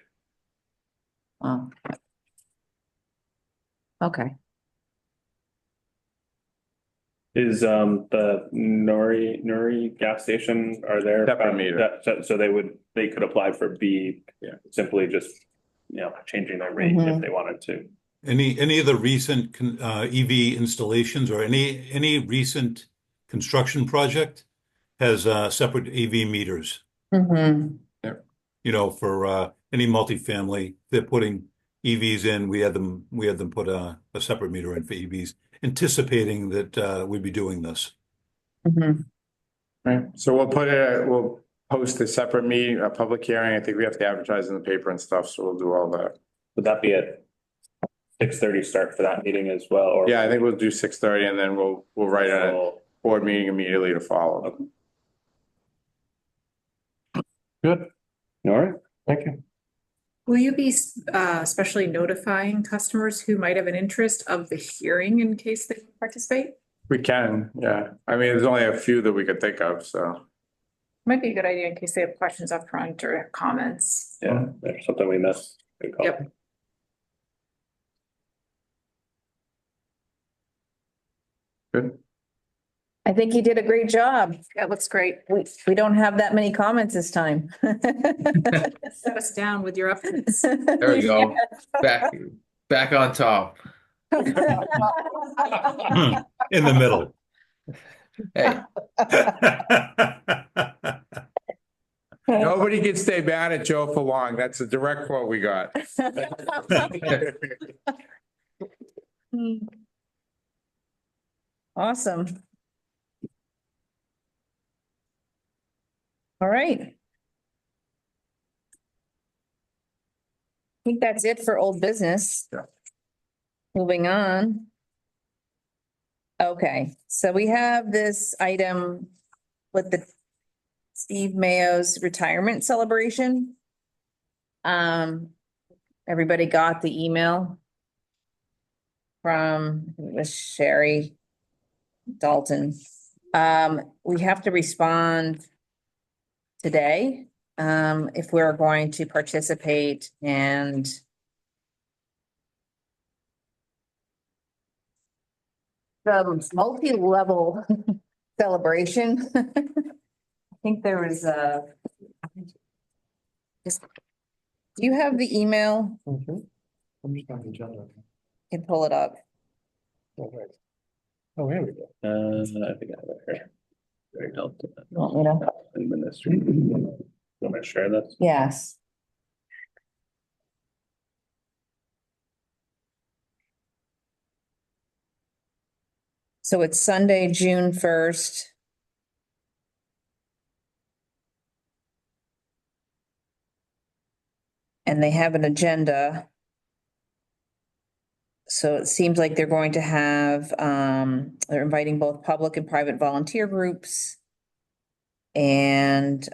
Oh. Okay, Is the Nuri gas station, are there? Separate meter. So they could apply for B. Yeah. Simply just, changing their rate if Mhm. they wanted to. Any of the recent EV installations or any recent construction project has separate EV meters, mm-hmm, for any multifamily, they're putting EVs in. We had them put a separate meter in for EVs, anticipating that we'd be doing this. mm-hmm. Right, so we'll post a separate meeting, a public hearing. I think we have to advertise in the paper and stuff, so we'll do all that. Would that be at 6:30 start for that meeting as well? Or Yeah, I think we'll do 6:30 and then we'll write a board meeting immediately to follow. Good, Nora? thank you. Will you be especially notifying customers who might have an interest of the hearing in case they participate? We can, yeah. I mean, there's only a few that we could think of, so. Might be a good idea in case they have questions up front or comments. Yeah, there's something we missed. Good call. Yep. Good. I think you did a great job. That looks great. We don't have that many comments this time. Set us down with your updates. There we go. Back on top. In the middle. Hey, Nobody can stay mad at Joe for long. That's a direct quote we got. Awesome. All right. I think that's it for old business. Yeah. Moving on. Okay, so we have this item with the Steve Mayo's retirement celebration. everybody got the email from, it was Sherry Dalton. We have to respond today, if we're going to participate and the multi-level celebration. I think there was a. Do you have the email? Mhm. I'm just on the agenda. Can pull it up. Oh, right. Oh, here we go. I think I have it here. Very helpful. You want me to? Administrative. Want me to share this? Yes. So it's Sunday, June 1st. And they have an agenda. So it seems like they're going to have, they're inviting both public and private volunteer groups. And,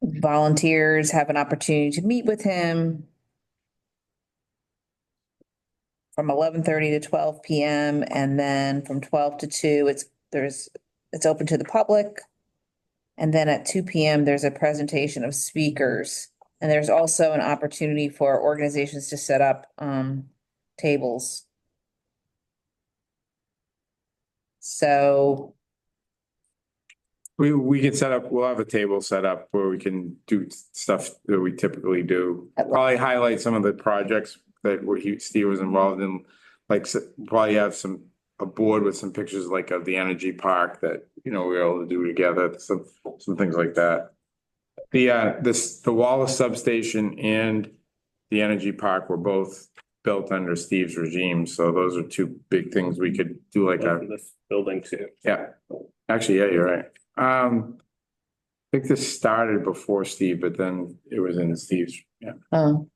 volunteers have an opportunity to meet with him from 11:30 to 12 PM, and then from 12 to 2, it's open to the public. And then at 2 PM, there's a presentation of speakers. And there's also an opportunity for organizations to set up tables. So We can set up, we'll have a table set up where we can do stuff that we typically do. Probably highlight some of the projects that Steve was involved in. Like probably have a board with some pictures like of the energy park that, we were able to do together, some things like that. The Wallace substation and the energy park were both built under Steve's regime. So those are two big things we could do like This building too. yeah, actually, yeah, you're right. I think this started before Steve, but then it was in Steve's, yeah. how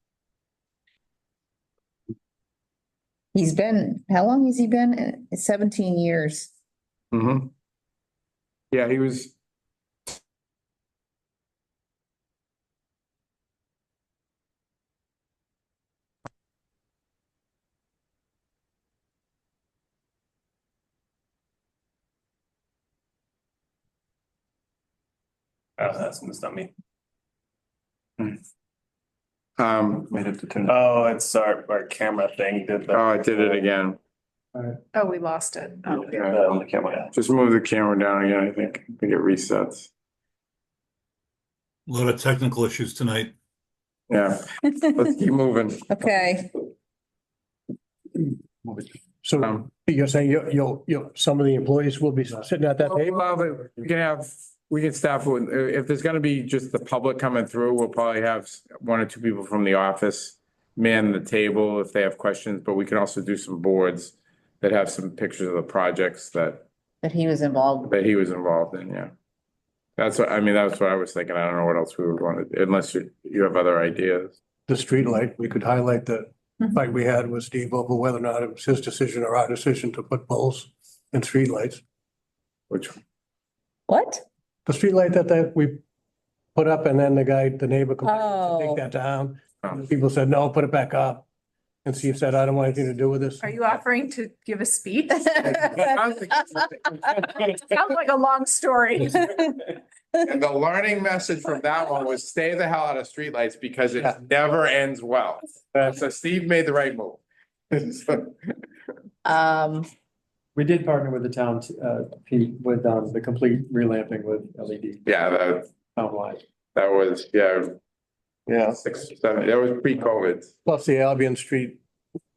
long has he been? 17 years. Mm-hmm. Yeah, he was. Oh, that's not me. Made it to turn. Oh, it's our camera thing did that. Oh, I did it again. Oh, we lost it. Oh, On the camera. Just move the camera down again, I think it resets. A lot of technical issues tonight. Yeah, let's keep moving. Okay. So you're saying some of the employees will be sitting at that table? Well, we can staff with, if there's gonna be just the public coming through, we'll probably have one or two people from the office man the table if they have questions, but we can also do some boards that have some pictures of the projects that He was involved. he was involved in, yeah. That's what I was thinking. I don't know what else we would want to, unless you have other ideas. The street light, we could highlight the fight we had with Steve over whether or not it was his decision or our decision to put poles and streetlights. Which, What? The streetlight that we put up and then the neighbor complained, Oh. take that down. Oh. People said, no, put it back up. And Steve said, I don't want anything to do with this. Are you offering to give a speech? and Sounds like a long story. the learning message from that one was stay the hell out of streetlights because it never ends well. So Steve made the right move. We did partner with the town, Pete, with the complete relamping with LED Yeah, townwide. that was, Yeah. 6, 7, that was pre-COVID. Plus the Albion Street,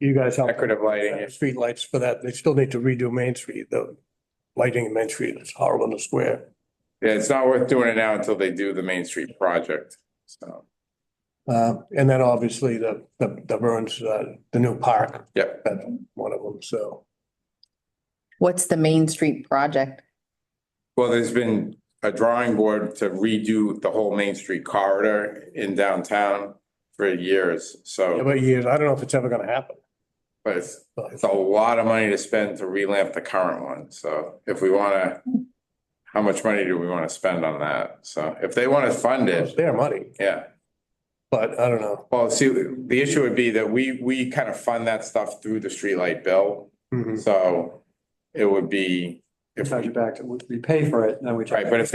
you guys helped. Decorative lighting. Streetlights for that. They still need to redo Main Street, the lighting in Main Street. It's horrible in the square. Yeah, it's not worth doing it now until they do the Main Street project, so. And then obviously the Burns, the new park. Yep. That's one of them, so. What's the Main Street project? Well, there's been a drawing board to redo the whole Main Street corridor in downtown for years, so. About years, I don't know if it's ever gonna happen. But it's a lot of money to spend to revamp the current one, so if we wanna how much money do we want to spend on that? So if they want to fund It's it, their money, yeah. but I don't know. Well, see, the issue would be that we kind of fund that stuff through the streetlight bill. Mhm. So it would be, if Charge we, it back to, we pay for it, then we. charge right, but if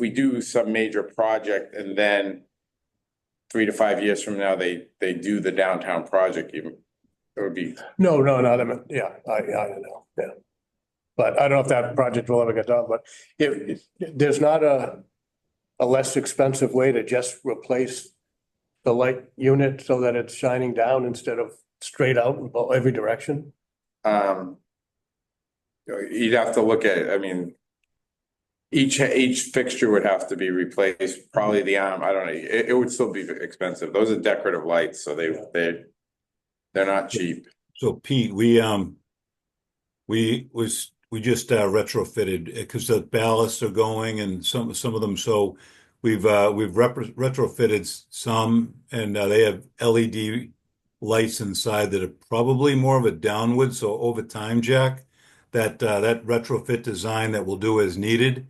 we do some major project and then 3 to 5 years from now, they do the downtown project, even, it would be, No, yeah, I know, yeah. But I don't know if that project will ever get done, but if there's not a less expensive way to just replace the light unit so that it's shining down instead of straight out in every direction. you'd have to look at, I mean, each fixture would have to be replaced, probably the arm, I don't know, it would still be expensive. Those are decorative lights, so they're not cheap. So Pete, we just retrofitted because the ballasts are going and some of them. So we've retrofitted some and they have LED lights inside that are probably more of a downward. So over time, Jack, that retrofit design that we'll do as needed,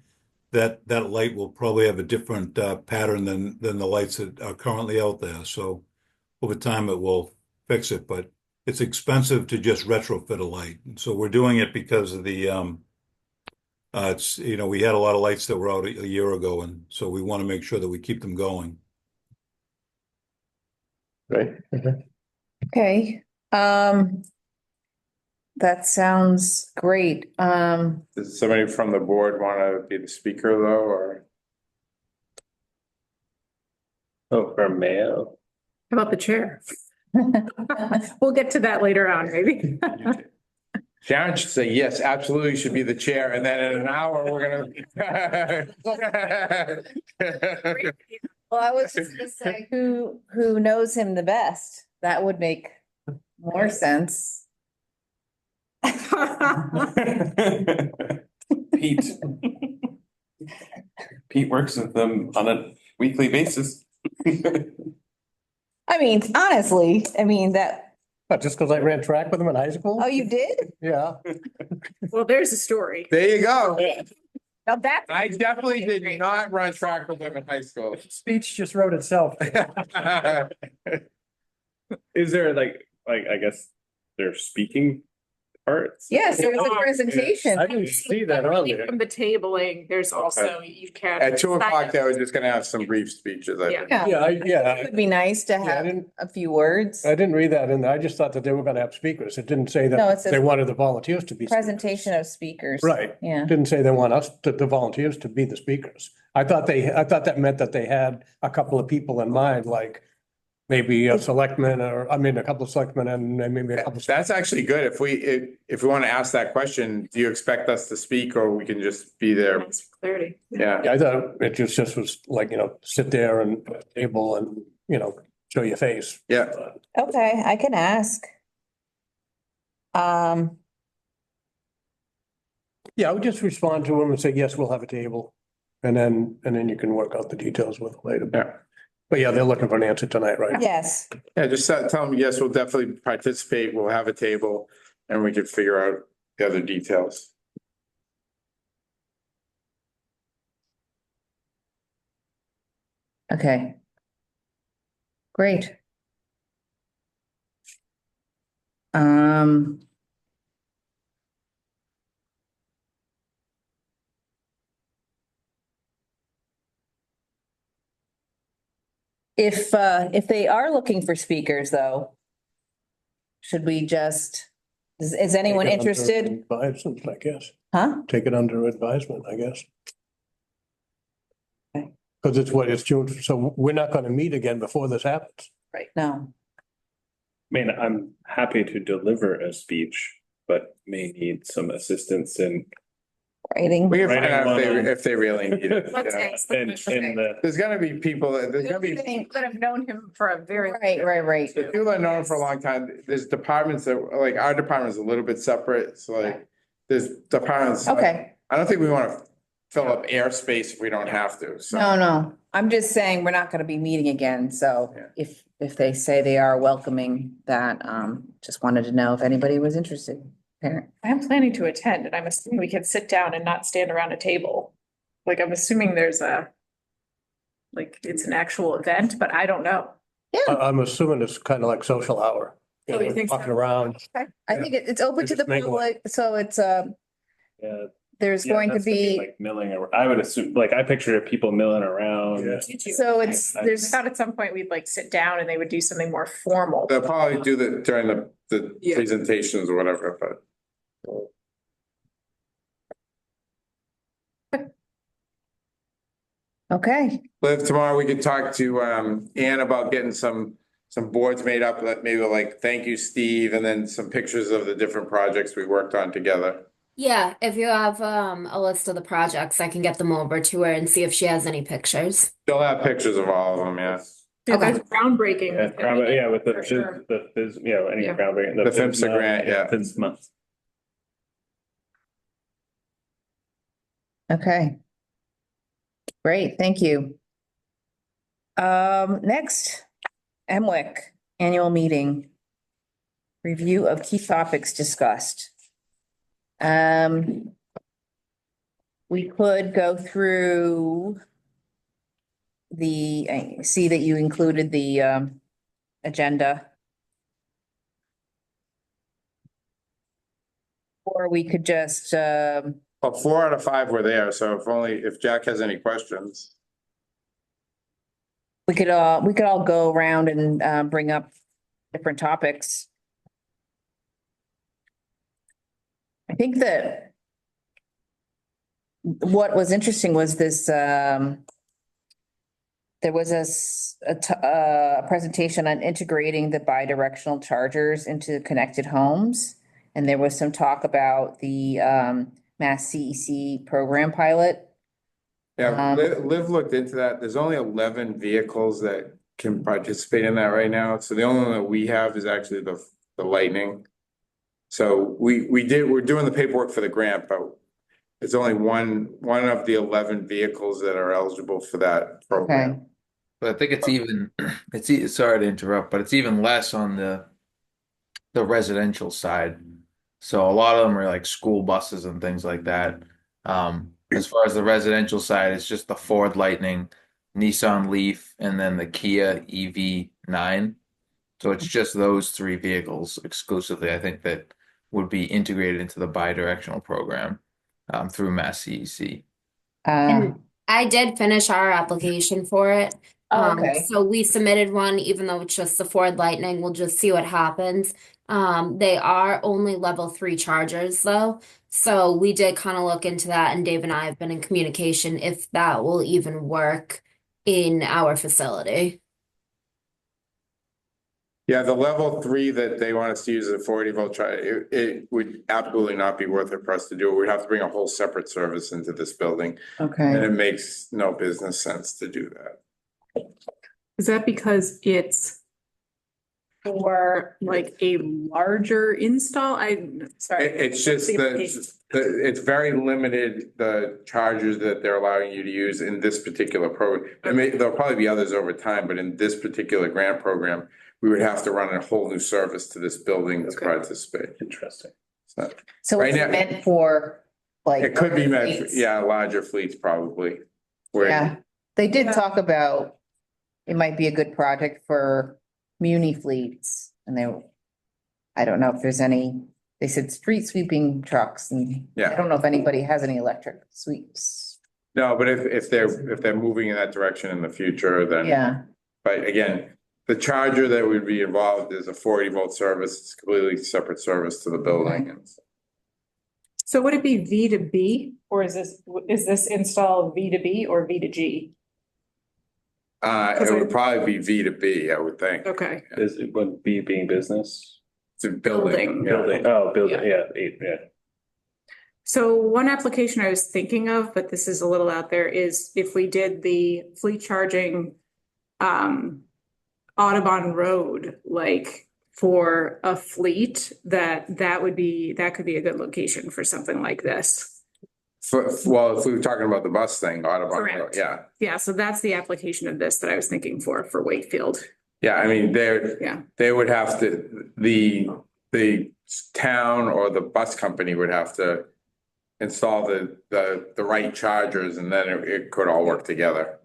that light will probably have a different pattern than the lights that are currently out there. So over time, it will fix it, but it's expensive to just retrofit a light. So we're doing it because of the it's, we had a lot of lights that were out a year ago, and so we want to make sure that we keep them going. Right. Okay, that sounds great. Does somebody from the board want to be the speaker though, or? Oh, for mail. How about the chair? We'll get to that later on, maybe. Sharon should say, yes, absolutely should be the chair, and then in an hour, we're gonna. Well, I was just gonna say, who knows him the best? That would make more sense. Pete. Pete works with them on a weekly basis. I mean, honestly, that, But just because I ran track with him in high school? oh, you did? Yeah. Well, there's a story. There you go. Now that. I definitely did not run track with him in high school. Speech just wrote itself. Is there I guess they're speaking parts? Yes, there was a presentation. I didn't see that on there. From the tabling, there's also, you can. At 2:00, they were just gonna have some brief speeches, I think. Yeah, Yeah, it would be nice to I have didn't, a few words. I didn't read that in there. I just thought that they were gonna have speakers. It didn't say No, it that says they wanted the volunteers to be. speakers. Presentation of speakers. Right. Yeah. Didn't say they want us, the volunteers to be the speakers. I thought that meant that they had a couple of people in mind, like maybe a selectman a couple of selectmen and maybe a couple. of That's actually good. If we want to ask that question, do you expect us to speak or we can just be there? Clarity. Yeah. Yeah, I thought it just was like, sit there and table and, show your face. Yeah. Okay, I can ask. Yeah, I would just respond to them and say, yes, we'll have a table. And then you can work out the details with later. Yeah. But yeah, they're looking for an answer tonight, right? Yes, Yeah, just tell them, yes, we'll definitely participate. We'll have a table and we can figure out the other details. okay. Great. Um. If they are looking for speakers, though, should we just, is anyone Take it under interested? Advisement, I guess. Huh? Take it under advisement, I guess. Okay. Because it's June, so we're not gonna meet again before this happens. Right, no. I mean, I'm happy to deliver a speech, but may need some assistance in Writing. We can find Writing out one if they really need it. Let's Yeah. ask the in question. the. There's gonna be people, there's gonna be That have known him for a very. Right. people that know him for a long time. There's departments that, like, our department is a little bit separate. So like, there's departments. like, Okay, I don't think we want to fill up airspace if we don't have to, so. no, I'm just saying we're not gonna be meeting again, so Yeah. if they say they are welcoming that, just wanted to know if anybody was interested. I'm planning to attend and I'm assuming we can sit down and not stand around a table. Like, I'm assuming there's it's an actual event, but I don't know. I'm assuming it's kind of like social hour. Oh, you think so? Walking around. I think it's open to the Just make one. public, so it's, Yeah. there's Yeah, going to that's gonna be, Like milling, I would assume, like, I picture people milling around. so it's, I- I there's, thought at some point we'd like sit down and they would do something more formal. They'll probably do that during the Yeah. presentations or whatever, but. okay. But if tomorrow we could talk to Ann about getting some boards made up, that maybe like, thank you, Steve, and then some pictures of the different projects we worked on together. Yeah, if you have a list of the projects, I can get them over to her and see if she has any pictures. They'll have pictures of all of them, yeah. Yeah, Okay. that's groundbreaking. Yeah, with For sure. any Yeah. groundbreaking. The PHMSA grant, yeah. FISMA. Okay. Great, thank you. Next, MWIC annual meeting. Review of key topics discussed. We could go through I see that you included the agenda. Or we could just Well, 4 out of 5 were there, so if Jack has any questions. we could all go around and bring up different topics. I think that what was interesting was this, there was a presentation on integrating the bidirectional chargers into connected homes. And there was some talk about the Mass CEC program pilot. Yeah, Liv looked into that. There's only 11 vehicles that can participate in that right now. So the only one that we have is actually the Lightning. So we're doing the paperwork for the grant, but it's only one of the 11 vehicles that are eligible for that program. Okay. But I think it's even, sorry to interrupt, but it's even less on the residential side. So a lot of them are like school buses and things like that. As far as the residential side, it's just the Ford Lightning, Nissan Leaf, and then the Kia EV9. So it's just those 3 vehicles exclusively, I think, that would be integrated into the bidirectional program through Mass CEC. And I did finish our application for it. Okay. So we submitted one, even though it's just the Ford Lightning, we'll just see what happens. They are only level 3 chargers though. So we did kind of look into that, and Dave and I have been in communication if that will even work in our facility. Yeah, the level 3 that they want us to use as a 40-volt charger, it would absolutely not be worth it for us to do. We'd have to bring a whole separate service into this building. And Okay. it makes no business sense to do that. Is that because it's for like a larger install? Sorry. It's just it's very limited, the chargers that they're allowing you to use in this particular program. There'll probably be others over time, but in this particular grant program, we would have to run a whole new service to this building to participate. Interesting. So Right it's now- meant for like. It could be meant, fleets. yeah, larger fleets probably. Where Yeah, they did talk about it might be a good project for muni fleets, and I don't know if there's any, they said street sweeping trucks, and I Yeah. don't know if anybody has any electric sweeps. No, but if they're moving in that direction in the future, then. Yeah, But again, the charger that would be involved is a 40-volt service. It's a completely separate service to the building. So would it be V to B, or is this install V to B or V to G? It would probably be V to B, I would think. Okay. Is it would be being business? It's a building. Building. Yeah. Building, yeah, 8, yeah. So one application I was thinking of, but this is a little out there, is if we did the fleet charging Audubon Road, like for a fleet, that could be a good location for something like this. Well, if we were talking about the bus thing, Audubon, Correct. yeah. Yeah, so that's the application of this that I was thinking for Wakefield. Yeah, I mean, Yeah. they would have to, the town or the bus company would have to install the right chargers, and then it could all work together.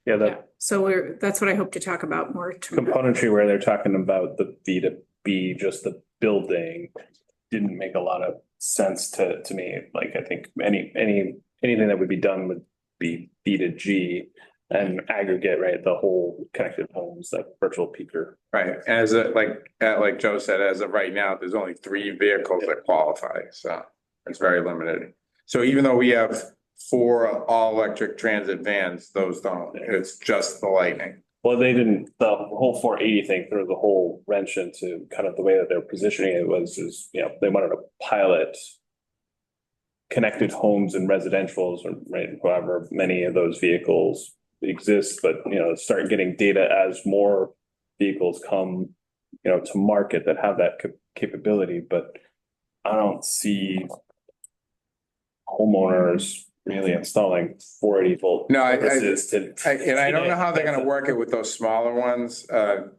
Yeah, Yeah, so that's what I hope to talk about more tomorrow. componentry where they're talking about the B2B, just the building, didn't make a lot of sense to me. Like, I think anything that would be done would be B2G and aggregate, right? The whole connected homes, like virtual peaker. Right, like Joe said, as of right now, there's only 3 vehicles that qualify, so it's very limited. So even though we have 4 all-electric transit vans, those don't, it's just the Lightning. Well, they didn't, the whole 480 thing threw the whole wrench into kind of the way that they're positioning it is, you know, they wanted to pilot connected homes and residentials, or right, however many of those vehicles exist, but, you know, start getting data as more vehicles come, you know, to market that have that capability. But I don't see homeowners really installing 480 volt. No, services and I don't know how they're gonna work it with those smaller ones,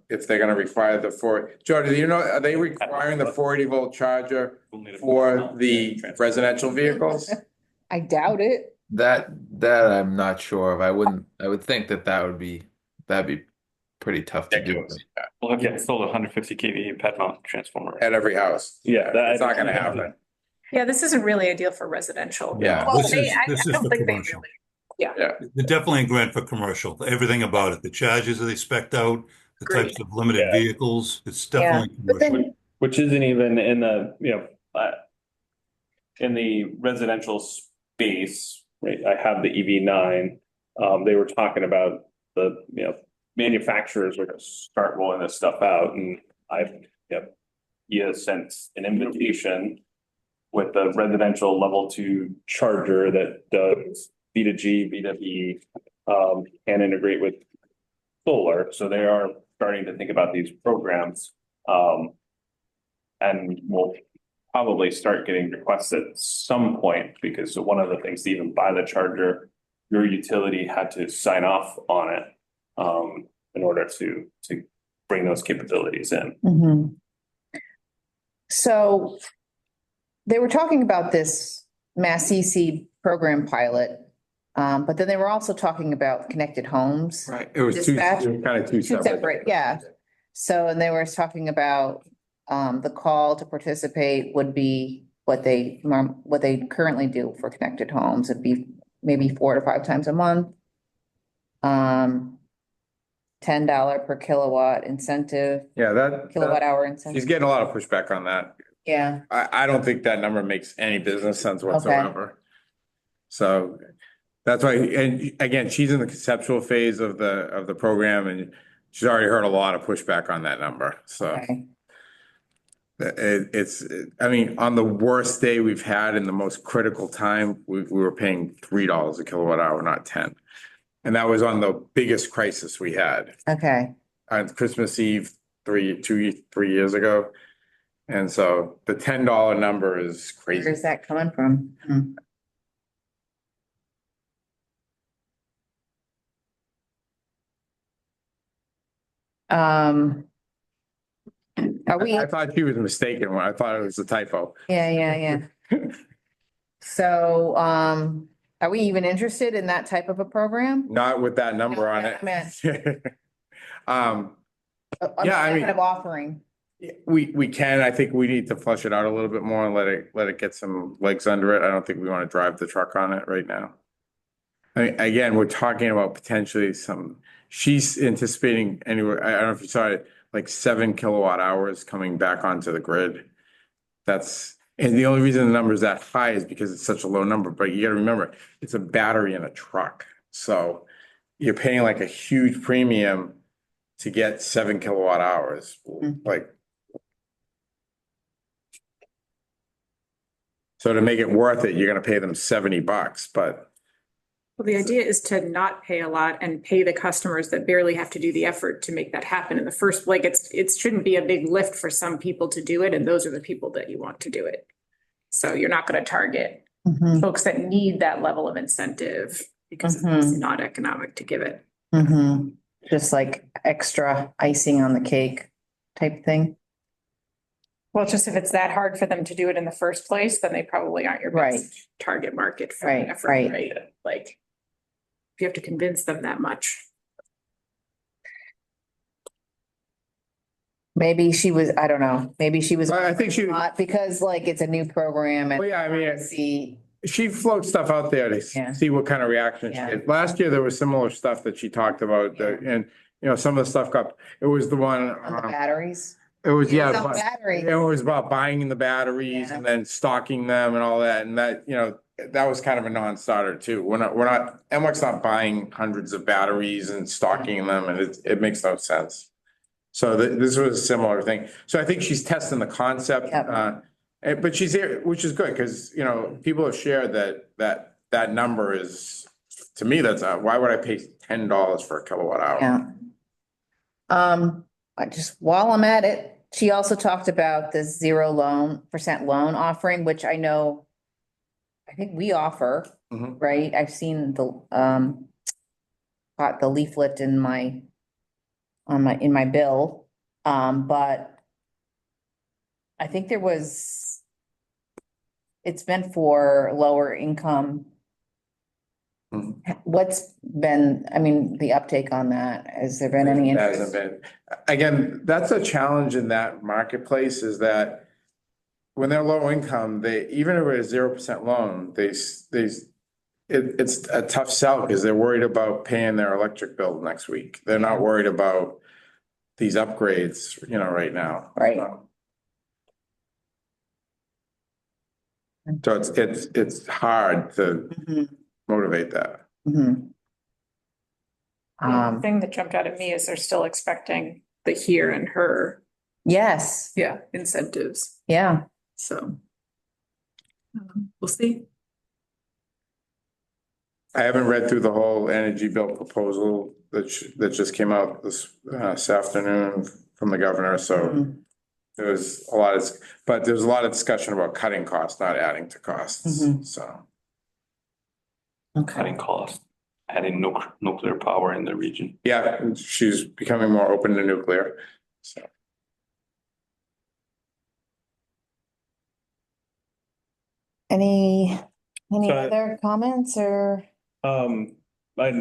if they're gonna require the 4. Joe, do you know, are they requiring the 480 volt charger for the residential vehicles? I doubt it. That I'm not sure of. I would think that'd be pretty tough to do. Ridiculous. We'll have to install a 150 kV pad mount transformer. At every house. Yeah, It's not gonna happen. Yeah, this isn't really ideal for residential. Yeah. Well, This is I don't for think they commercial. really. They're definitely a grant for commercial. Everything about it, the charges that they spec'd out, the types of limited Yeah. vehicles, it's Yeah, definitely but commercial. then, which isn't even in the, you know, in the residential space, right? I have the EV9. They were talking about the, you know, manufacturers are going to start rolling this stuff out, and EA sent an invitation with the residential level 2 charger that does B2G, B2B, and integrate with solar. So they are starting to think about these programs. And we'll probably start getting requests at some point, because one of the things to even buy the charger, your utility had to sign off on it in order to bring those capabilities in. mhm. So they were talking about this Mass EC program pilot, but then they were also talking about connected homes. Right, it was Dispatch? kind of two Two separate, yeah. So, and they were talking about, the call to participate would be what they currently do for connected homes. It'd be maybe 4 to 5 times a month. $10 per kilowatt incentive, Yeah, kilowatt hour he's incentive. getting a lot of pushback on that. Yeah, I don't think that number makes any business sense whatsoever. So that's why, and again, she's in the conceptual phase of the program, and she's already heard a lot of pushback on that number, so. okay. I mean, on the worst day we've had in the most critical time, we were paying $3 a kilowatt hour, not 10. And that was on the biggest crisis we had Okay, on Christmas Eve, 3 years ago. And so the $10 number is crazy. where's that coming from? Are we, I thought she was mistaken when I thought it was a typo. yeah. So, are we even interested in that type of a program? Not with that number on it. Yeah, I mean- Kind of offering. We can, I think we need to flush it out a little bit more and let it get some legs under it. I don't think we want to drive the truck on it right now. I mean, again, we're talking about potentially she's anticipating anywhere, I don't know if you saw it, like 7 kilowatt hours coming back onto the grid. And the only reason the number is that high is because it's such a low number, but you gotta remember, it's a battery in a truck. So you're paying like a huge premium to get 7 kilowatt hours, like. So to make it worth it, you're gonna pay them $70, but Well, the idea is to not pay a lot and pay the customers that barely have to do the effort to make that happen in the first, like, it shouldn't be a big lift for some people to do it, and those are the people that you want to do it. So you're not gonna target Mhm, folks that need that level of incentive because it's not economic to give it. mhm. Just like extra icing on the cake type thing. Well, just if it's that hard for them to do it in the first place, then they probably aren't your Right. best target market for Right, an effort, right. right? Like, if you have to convince them that much. Maybe she was, I don't know, maybe she was. I think she, Because like it's a new program and. well, yeah, I mean, See, she floats stuff out there to Yeah. see what kind of reaction she Yeah. gets. Last year, there was similar stuff that she talked about, and, you know, some of the stuff it was the one, on the batteries. it was, It yeah. was on but- batteries. It was about buying the batteries Yeah. and then stocking them and all that, and that, you know, that was kind of a non-starter too. MWEC's not buying hundreds of batteries and stocking them, and it makes no sense. So this was a similar thing. So I think she's testing the concept, Yep. but she's here, which is good, because, you know, people have shared that number is, to me, why would I pay $10 for a kilowatt hour? Yeah. I just, while I'm at it, she also talked about the 0% loan offering, which I know. I think we offer, Mhm. right? I've seen got the leaflet in my bill, but. I think it's meant for lower income. Mhm. What's been, I mean, the uptake on that? Has there been any It hasn't interest? been. Again, that's a challenge in that marketplace, is that when they're low income, even if it's 0% loan, it's a tough sell, because they're worried about paying their electric bill next week. They're not worried about these upgrades, you know, right now. Right. So it's hard to Mhm, motivate that. mhm. The thing that jumped out at me is they're still expecting the here and her, Yes, incentives, yeah, so. We'll see. I haven't read through the whole energy bill proposal that just came out this afternoon from the governor, so Mhm. there's a lot of discussion about cutting costs, not adding to costs, Mhm. so. Okay. Cutting costs, adding nuclear power in the region. Yeah, she's becoming more open to nuclear, so. Any So other comments or? And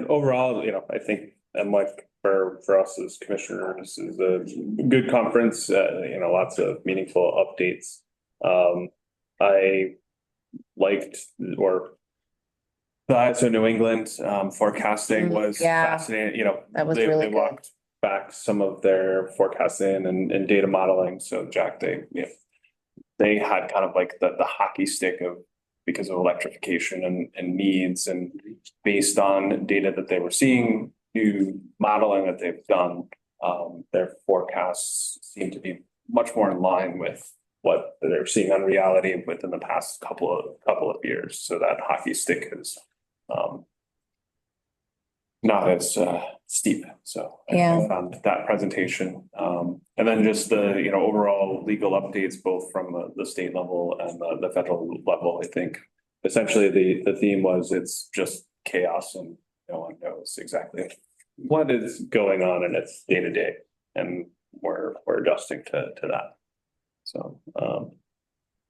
overall, you know, I think, and like for us as commissioners, is a good conference, you know, lots of meaningful updates. I liked, or the ISO New England forecasting was Yeah. fascinating, you know. That was they really they good. walked back some of their forecasting and data modeling, so Jack, they had kind of like the hockey stick of, because of electrification and needs, and based on data that they were seeing, new modeling that they've done, their forecasts seem to be much more in line with what they're seeing on reality within the past couple of years. So that hockey stick is not as steep. So Yeah. I found that presentation. And then just the, you know, overall legal updates, both from the state level and the federal level. I think essentially the theme was, it's just chaos and no one knows exactly what is going on in its day to day. And we're adjusting to that. So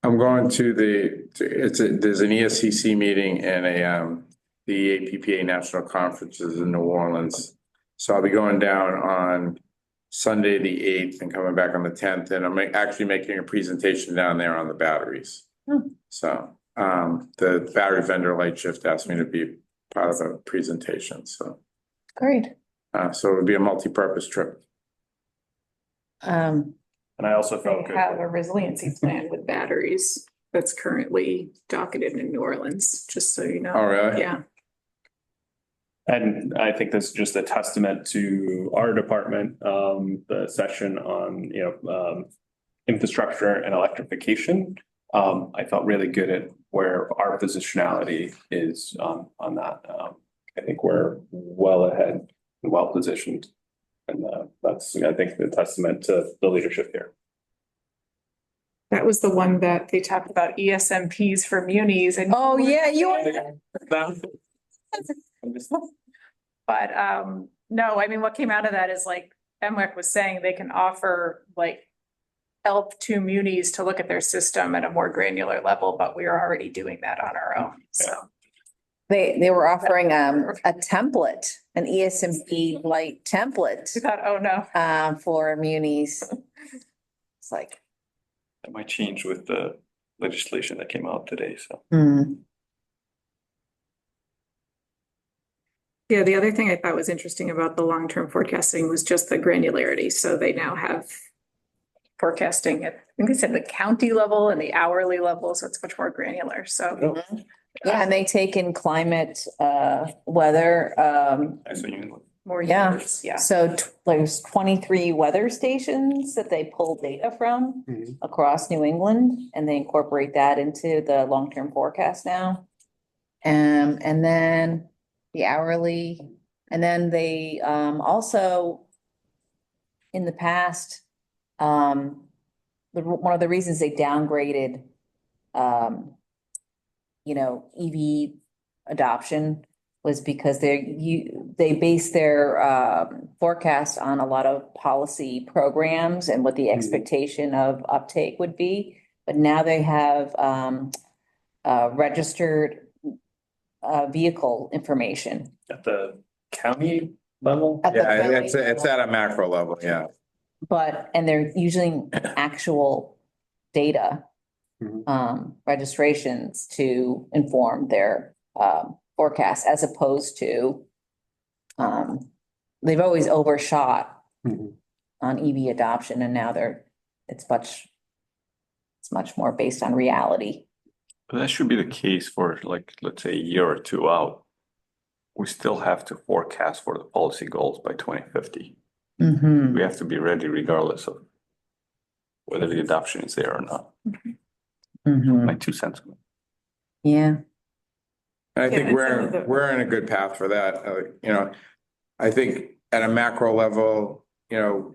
I'm going to there's an ESCC meeting and the APPA National Conference is in New Orleans. So I'll be going down on Sunday, the 8th, and coming back on the 10th, and I'm actually making a presentation down there on the batteries. So the battery vendor Light Shift asked me to be part of a presentation, so. Great. So it would be a multi-purpose trip. and I also felt They good. have a resiliency plan with batteries that's currently docketed in New Orleans, just so you know. Oh, really? Yeah. And I think this is just a testament to our department, the session on, you know, infrastructure and electrification. I felt really good at where our positionality is on that. I think we're well ahead and well positioned. And that's, I think, the testament to the leadership here. That was the one that they talked about ESMPs for munis and. Oh, yeah, But no, I mean, what came out of that is like MWEC was saying they can offer like help to munis to look at their system at a more granular level, but we are already doing that on our own, so. They were offering a template, an ESMP light template We thought, oh no. for munis. It's like, That might change with the legislation that came out today, so. Yeah, the other thing I thought was interesting about the long-term forecasting was just the granularity. So they now have forecasting at, I think they said the county level and the hourly level, so it's much more granular. So yeah, and they take in climate, weather, I saw you. more Yeah. years, yeah. so there's 23 weather stations that they pull data from Mhm. across New England, and they incorporate that into the long-term forecast now. And then the hourly, and then they also in the past, one of the reasons they downgraded EV adoption was because they base their forecast on a lot of policy programs and what the expectation of uptake would be. But now they have registered vehicle information. At the county level? At the Yeah, county it's level. at a macro level, yeah. And they're using actual data, registrations to inform their forecast as opposed to they've always overshot on EV adoption, and now it's much more based on reality. But that should be the case for like, let's say a year or two out. We still have to forecast for the policy goals by 2050. We have to be ready regardless of whether the adoption is there or not. My 2 cents. Yeah. And I think Yeah, and some of we're in a good path for that. I think at a macro level, the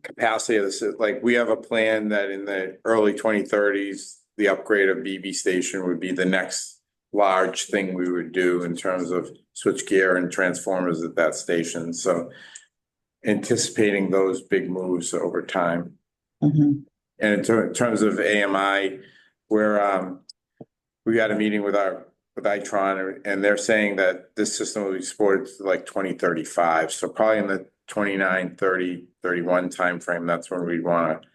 capacity of this, like we have a plan that in the early 2030s, the upgrade of BB station would be the next large thing we would do in terms of switchgear and transformers at that station. So anticipating those big moves over time. And in terms of AMI, we got a meeting with Itron, and they're saying that this system will be supported to like 2035. So probably in the 29, 30, 31 timeframe, that's when we'd want to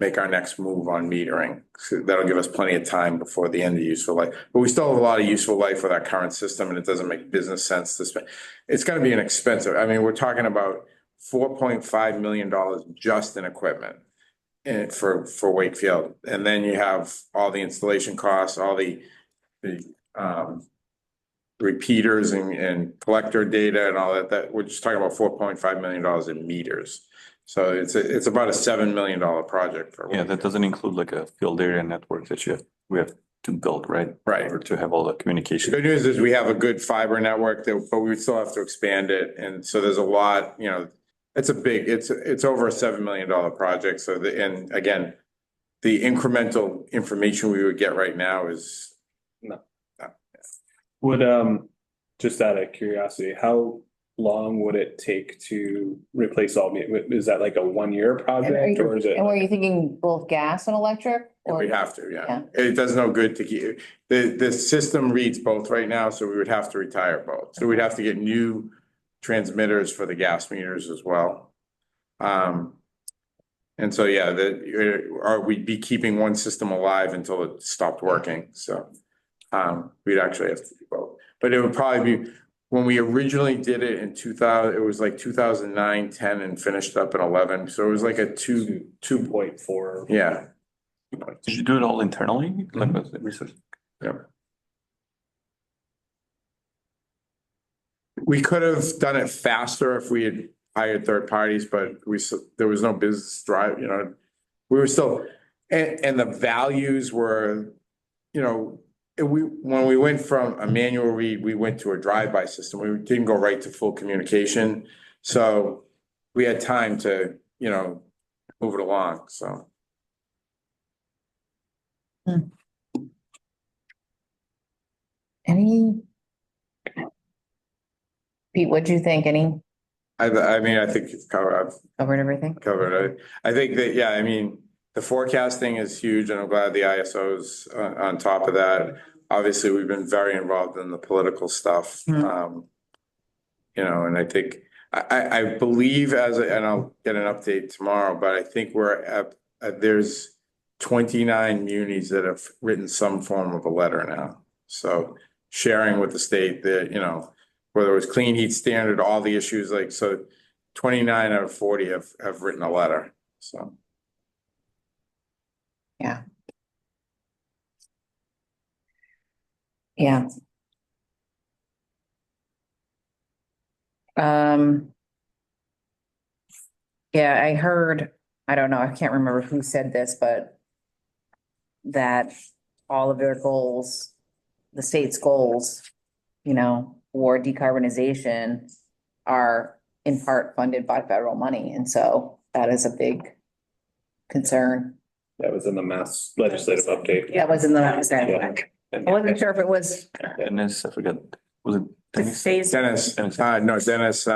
make our next move on metering. So that'll give us plenty of time before the end of useful life. But we still have a lot of useful life with our current system, and it doesn't make business sense to spend. It's going to be an expensive. I mean, we're talking about $4.5 million just in equipment for Wakefield. And then you have all the installation costs, all the repeaters and collector data and all that we're just talking about $4.5 million in meters. So it's about a $7 million project for. Yeah, that doesn't include like a field area network that we have to build, right? Right. Or to have all the The communication. good news is we have a good fiber network, but we would still have to expand it. And so there's a lot, it's over a $7 million project. So and again, the incremental information we would get right now is no. Would, just out of curiosity, how long would it take to replace all, is that like a 1-year project or is it? And were you thinking both gas and electric? We have to, yeah. It does no good to keep, the system reads both right now, so we would have to retire both. So we'd have to get new transmitters for the gas meters as well. And so, yeah, or we'd be keeping one system alive until it stopped working. So we'd actually have to do both. But it would probably be, when we originally did it in 2000, it was like 2009, 10, and finished up in 11. So it was like a 2.4. Yeah. Did you do it all internally? Like with the research? Yeah. We could have done it faster if we had hired third parties, but there was no business drive, we were still, and the values were, when we went from a manual read, we went to a drive-by system. We didn't go right to full communication. So we had time to, move it along, so. Pete, what'd you think? Any I mean, I think you've covered, Covered everything? I've covered it. I think that, yeah, I mean, the forecasting is huge and I'm glad the ISO's on top of that. Obviously, we've been very involved in the political stuff. You know, and I think, I believe and I'll get an update tomorrow, but I think we're there's 29 munis that have written some form of a letter now. So sharing with the state that, you know, whether it was clean heat standard, all the issues like, so 29 out of 40 have written a letter, so. Yeah. Yeah. Yeah, I heard, I don't know, I can't remember who said this, but that all of their goals, the state's goals, you know, for decarbonization are in part funded by federal money. And so that is a big concern. That was in the Mass legislative update. That was in the, Yeah. I wasn't sure if it was. Dennis, I forgot, was it Dennis? Dennis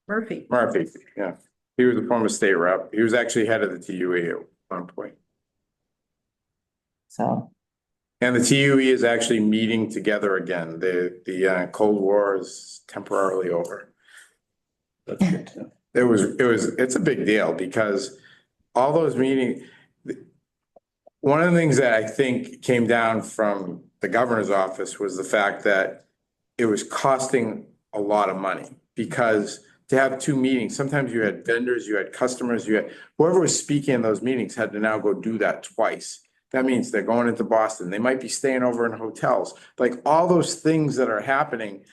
Murphy. Murphy, yeah. He was a former state rep. He was actually head of the TUE at one point. So, And the TUE is actually meeting together again. The Cold War is temporarily over. That's good to know. It's a big deal because all those meetings, one of the things that I think came down from the governor's office was the fact that it was costing a lot of money because to have two meetings, sometimes you had vendors, you had customers, you had whoever was speaking in those meetings had to now go do that twice. That means they're going into Boston. They might be staying over in hotels, like all those things that are happening.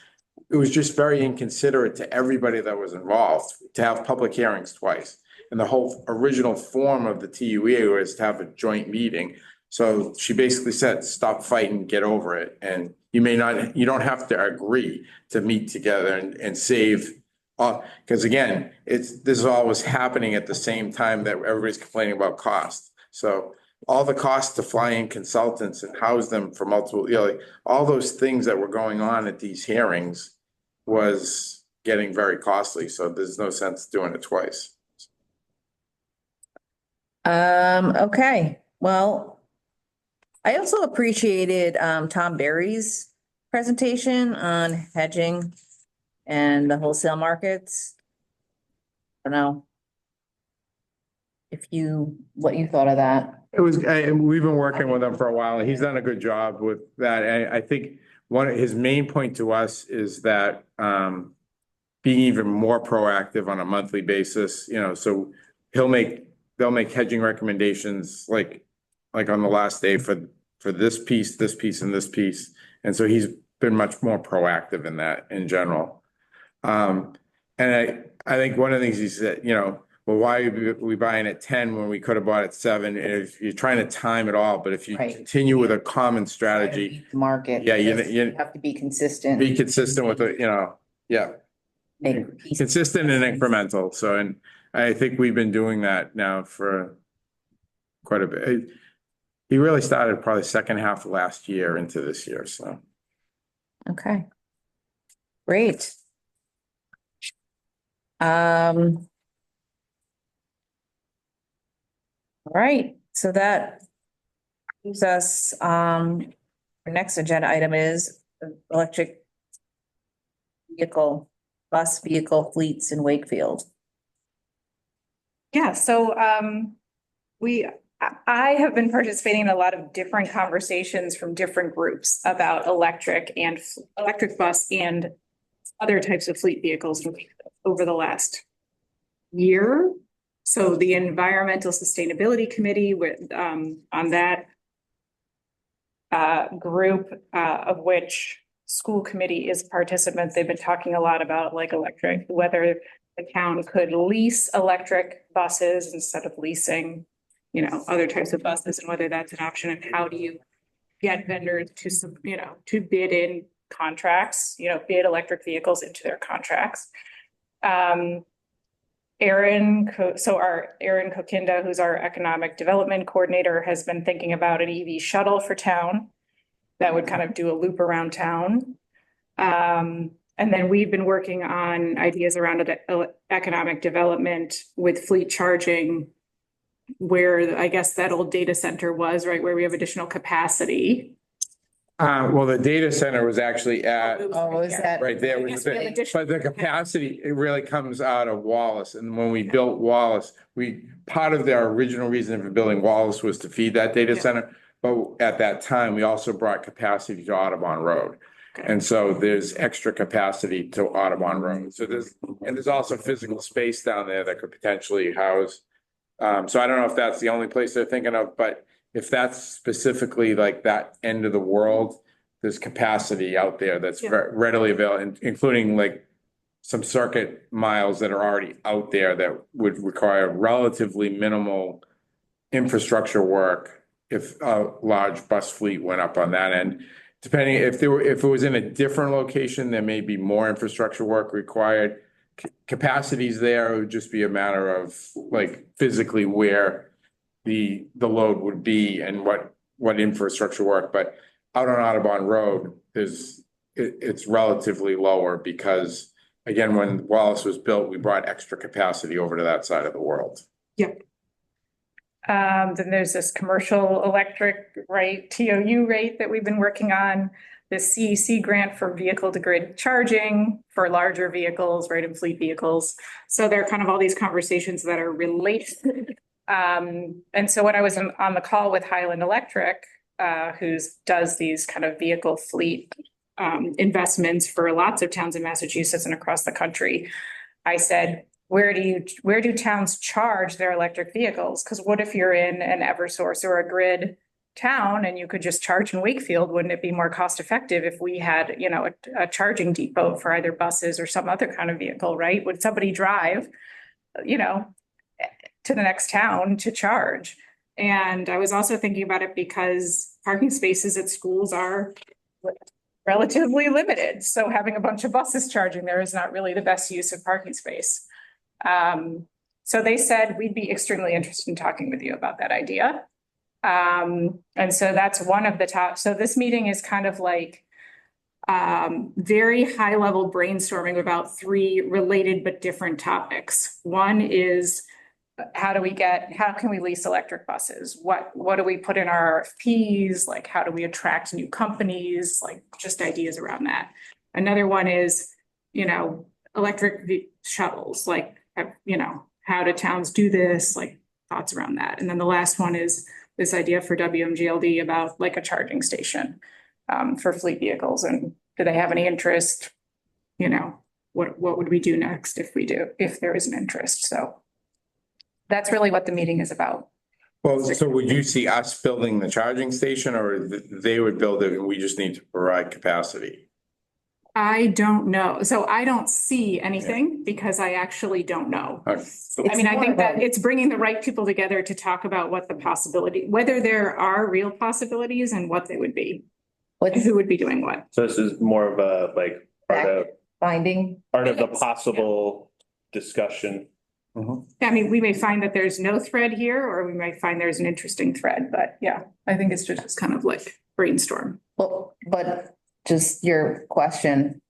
It was just very inconsiderate to everybody that was involved to have public hearings twice. And the whole original form of the TUE was to have a joint meeting. So she basically said, stop fighting, get over it. And you don't have to agree to meet together and save. Because again, this is all was happening at the same time that everybody's complaining about cost. So all the costs to fly in consultants and house them for multiple, you know, like all those things that were going on at these hearings was getting very costly. So there's no sense doing it twice. okay, well, I also appreciated, Tom Berry's presentation on hedging and the wholesale markets. I don't know what you thought of that. It was, we've been working with him for a while and he's done a good job with that. I think one of his main point to us is that, being even more proactive on a monthly basis, you know, so they'll make hedging recommendations like on the last day for this piece, and this piece. And so he's been much more proactive in that in general. And I think one of the things he said, you know, well, why are we buying at 10 when we could have bought at 7? And if you're trying to time it all, but if you Right. continue with a common strategy, Market. Yeah, you have to be consistent. be consistent with it, you know, yeah. Make peace. Consistent and incremental. So, and I think we've been doing that now for quite a bit. He really started probably second half of last year into this year, so. Okay. Great. All right, so that leaves us, our next agenda item is electric bus vehicle fleets in Wakefield. Yeah, so I have been participating in a lot of different conversations from different groups about electric bus and other types of fleet vehicles over the last year. So the Environmental Sustainability Committee on that group, of which school committee is participant, they've been talking a lot about like electric, whether the town could lease electric buses instead of leasing, you know, other types of buses, and whether that's an option, and how do you get vendors to, you know, to bid in contracts, you know, bid electric vehicles into their contracts. Erin Kokinda, who's our economic development coordinator, has been thinking about an EV shuttle for town that would kind of do a loop around town. And then we've been working on ideas around economic development with fleet charging, where I guess that old data center was, right, where we have additional capacity. Well, the data center was actually at, Oh, is that? right there, I guess we have additional but the capacity, it really comes out of Wallace. And when we built Wallace, part of their original reason for building Wallace was to feed that data Yeah. center. But at that time, we also brought capacity to Audubon Road. Okay. And so there's extra capacity to Audubon Road. So there's also physical space down there that could potentially house. So I don't know if that's the only place they're thinking of, but if that's specifically like that end of the world, there's capacity out there that's Yeah. readily available, including like some circuit miles that are already out there that would require relatively minimal infrastructure work if a large bus fleet went up on that end. Depending if it was in a different location, there may be more infrastructure work required. Capacities there, it would just be a matter of like physically where the load would be and what infrastructure work, but out on Audubon Road, it's relatively lower because again, when Wallace was built, we brought extra capacity over to that side of the world. Yep. Then there's this commercial electric rate, TOU rate that we've been working on. The CEC grant for vehicle to grid charging for larger vehicles, right, and fleet vehicles. So there are kind of all these conversations that are related. And so when I was on the call with Highland Electric, does these kind of vehicle fleet investments for lots of towns in Massachusetts and across the country, I said, where do towns charge their electric vehicles? Because what if you're in an Eversource or a grid town and you could just charge in Wakefield? Wouldn't it be more cost effective if we had, you know, a charging depot for either buses or some other kind of vehicle, right? Would somebody drive, you know, to the next town to charge? And I was also thinking about it because parking spaces at schools are relatively limited. So having a bunch of buses charging there is not really the best use of parking space. So they said we'd be extremely interested in talking with you about that idea. And so that's one of the top. So this meeting is kind of like very high level brainstorming about 3 related but different topics. One is how can we lease electric buses? What do we put in our RFPs? Like, how do we attract new companies? Like, just ideas around that. Another one is, you know, electric shuttles, like, you know, how do towns do this? Like, thoughts around that. And then the last one is this idea for WMGLD about like a charging station for fleet vehicles. And do they have any interest? You know, what would we do next if there is an interest? So that's really what the meeting is about. Well, so would you see us building the charging station or they would build it and we just need to provide capacity? I don't know. So I don't see anything because I actually don't know. Okay. I mean, I think that it's bringing the right people together to talk about what the possibility, whether there are real possibilities and what they would be. Who would be doing what? So this is more of a like Finding. part of the possible discussion. I mean, we may find that there's no thread here, or we might find there's an interesting thread, but yeah, I think it's just kind of like brainstorm. Well, but just your question,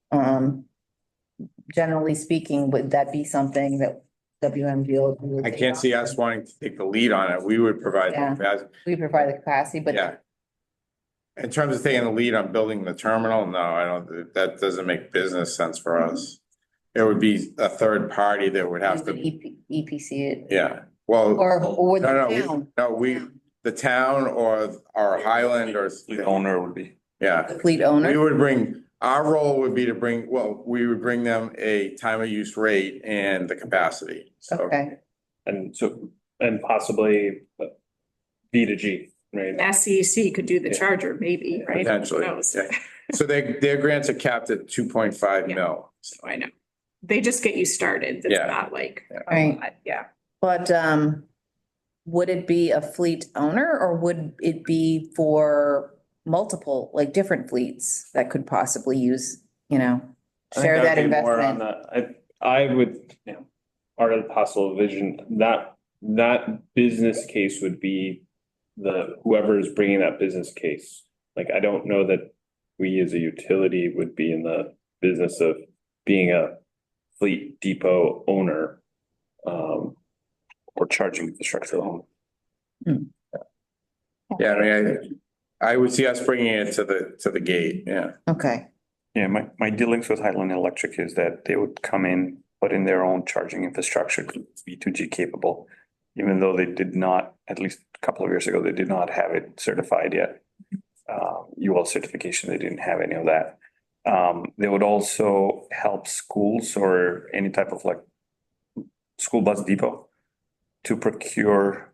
generally speaking, would that be something that WMGLD would I take can't on? see us wanting to take the lead on it. We would provide the Yeah. capacity. We provide the capacity, but Yeah. In terms of taking the lead on building the terminal, no, I don't, that doesn't make business sense for us. It would be a third party that would have to, EPC it, yeah, well. or would No, the no, town, the town or Highland or. The owner would be. Yeah, the fleet owner? our role would be to we would bring them a time of use rate and the capacity, so. Okay, And possibly V to G, right? SEC could do the Yeah. charger, maybe, right? Who Potentially, knows? yeah. So their grants are capped at 2.5 Yeah. mil. So I know. They just get you started. It's Yeah. not like, Right. yeah. but would it be a fleet owner or would it be for multiple, like different fleets that could possibly use, you know, I think share that would be more on investment? I would, you know, part of the possible vision, that business case would be whoever is bringing that business case. Like, I don't know that we as a utility would be in the business of being a fleet depot owner, or charging infrastructure alone. Yeah, I mean, I would see us bringing it to the gate, yeah. Okay. Yeah, my dealings with Highland Electric is that they would come in, put in their own charging infrastructure to be V2G capable, even though they did not, at least a couple of years ago, they did not have it certified yet. UL certification, they didn't have any of that. They would also help schools or any type of like school bus depot to procure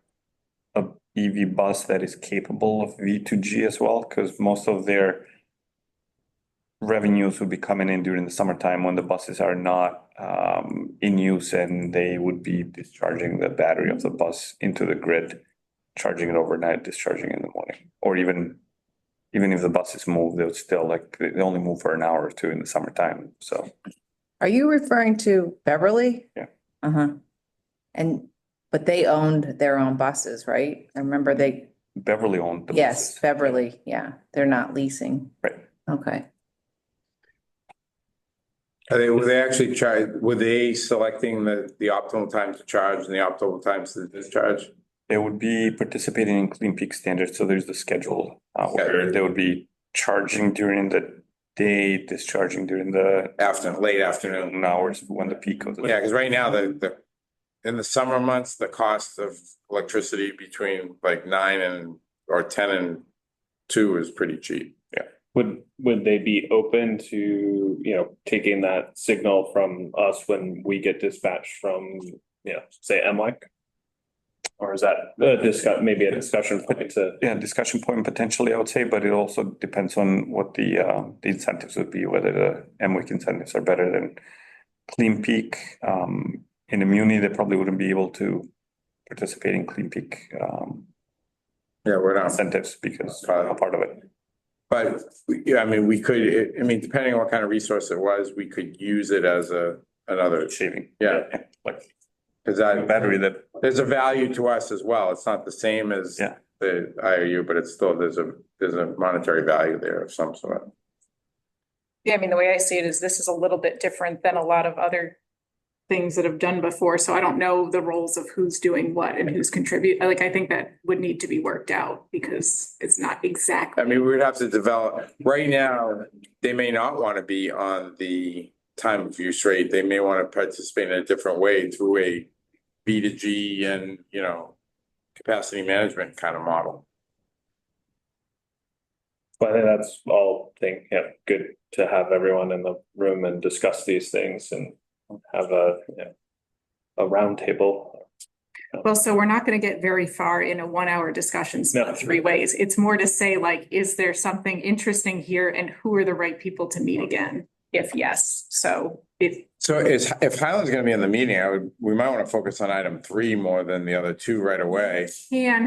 a EV bus that is capable of V2G as well, because most of their revenues would be coming in during the summertime when the buses are not in use, and they would be discharging the battery of the bus into the grid, charging it overnight, discharging in the morning, or even if the buses move, they would still they only move for an hour or two in the summertime. So Are you referring to Beverly? Yeah. Uh-huh. But they owned their own buses, right? I remember they, Beverly owned the yes, buses. Beverly, yeah, they're not leasing. Right. Okay. Were they actually were they selecting the optimal times to charge and the optimal times to discharge? They would be participating in Clean Peak standards. So there's the schedule where they would be charging during the day, discharging during the Late afternoon. hours when the peak goes. Yeah, because right now in the summer months, the cost of electricity between like 9 or 10 and 2 is pretty cheap. Yeah. Would they be open to, taking that signal from us when we get dispatched from, say MLEC? Or is that maybe a discussion point to? Yeah, discussion point potentially, I would say, but it also depends on what the incentives would be, whether the MWIC incentives are better than Clean Peak. In the Muni, they probably wouldn't be able to participate in Clean Peak Yeah, we're not. incentives because a part of it. But yeah, I mean, depending on what kind of resource it was, we could use it as another Shaving. Yeah. Like Because that battery that. there's a value to us as well. It's not the same as Yeah. the IOU, but it's still, there's a monetary value there of some sort. Yeah, I mean, the way I see it is this is a little bit different than a lot of other things that have done before. So I don't know the roles of who's doing what and who's contribute. Like, I think that would need to be worked out because it's not exactly. I mean, we would have to develop, right now, they may not want to be on the time of use rate. They may want to participate in a different way through a B2G and, capacity management kind of model. But I think that's all good to have everyone in the room and discuss these things and have a round table. Well, so we're not going to get very far in a 1 hour discussion split 3 ways. It's more to say like, is there something interesting here and who are the right people to meet again? If yes, so if Highland's gonna be in the meeting, we might want to focus on item 3 more than the other 2 right away.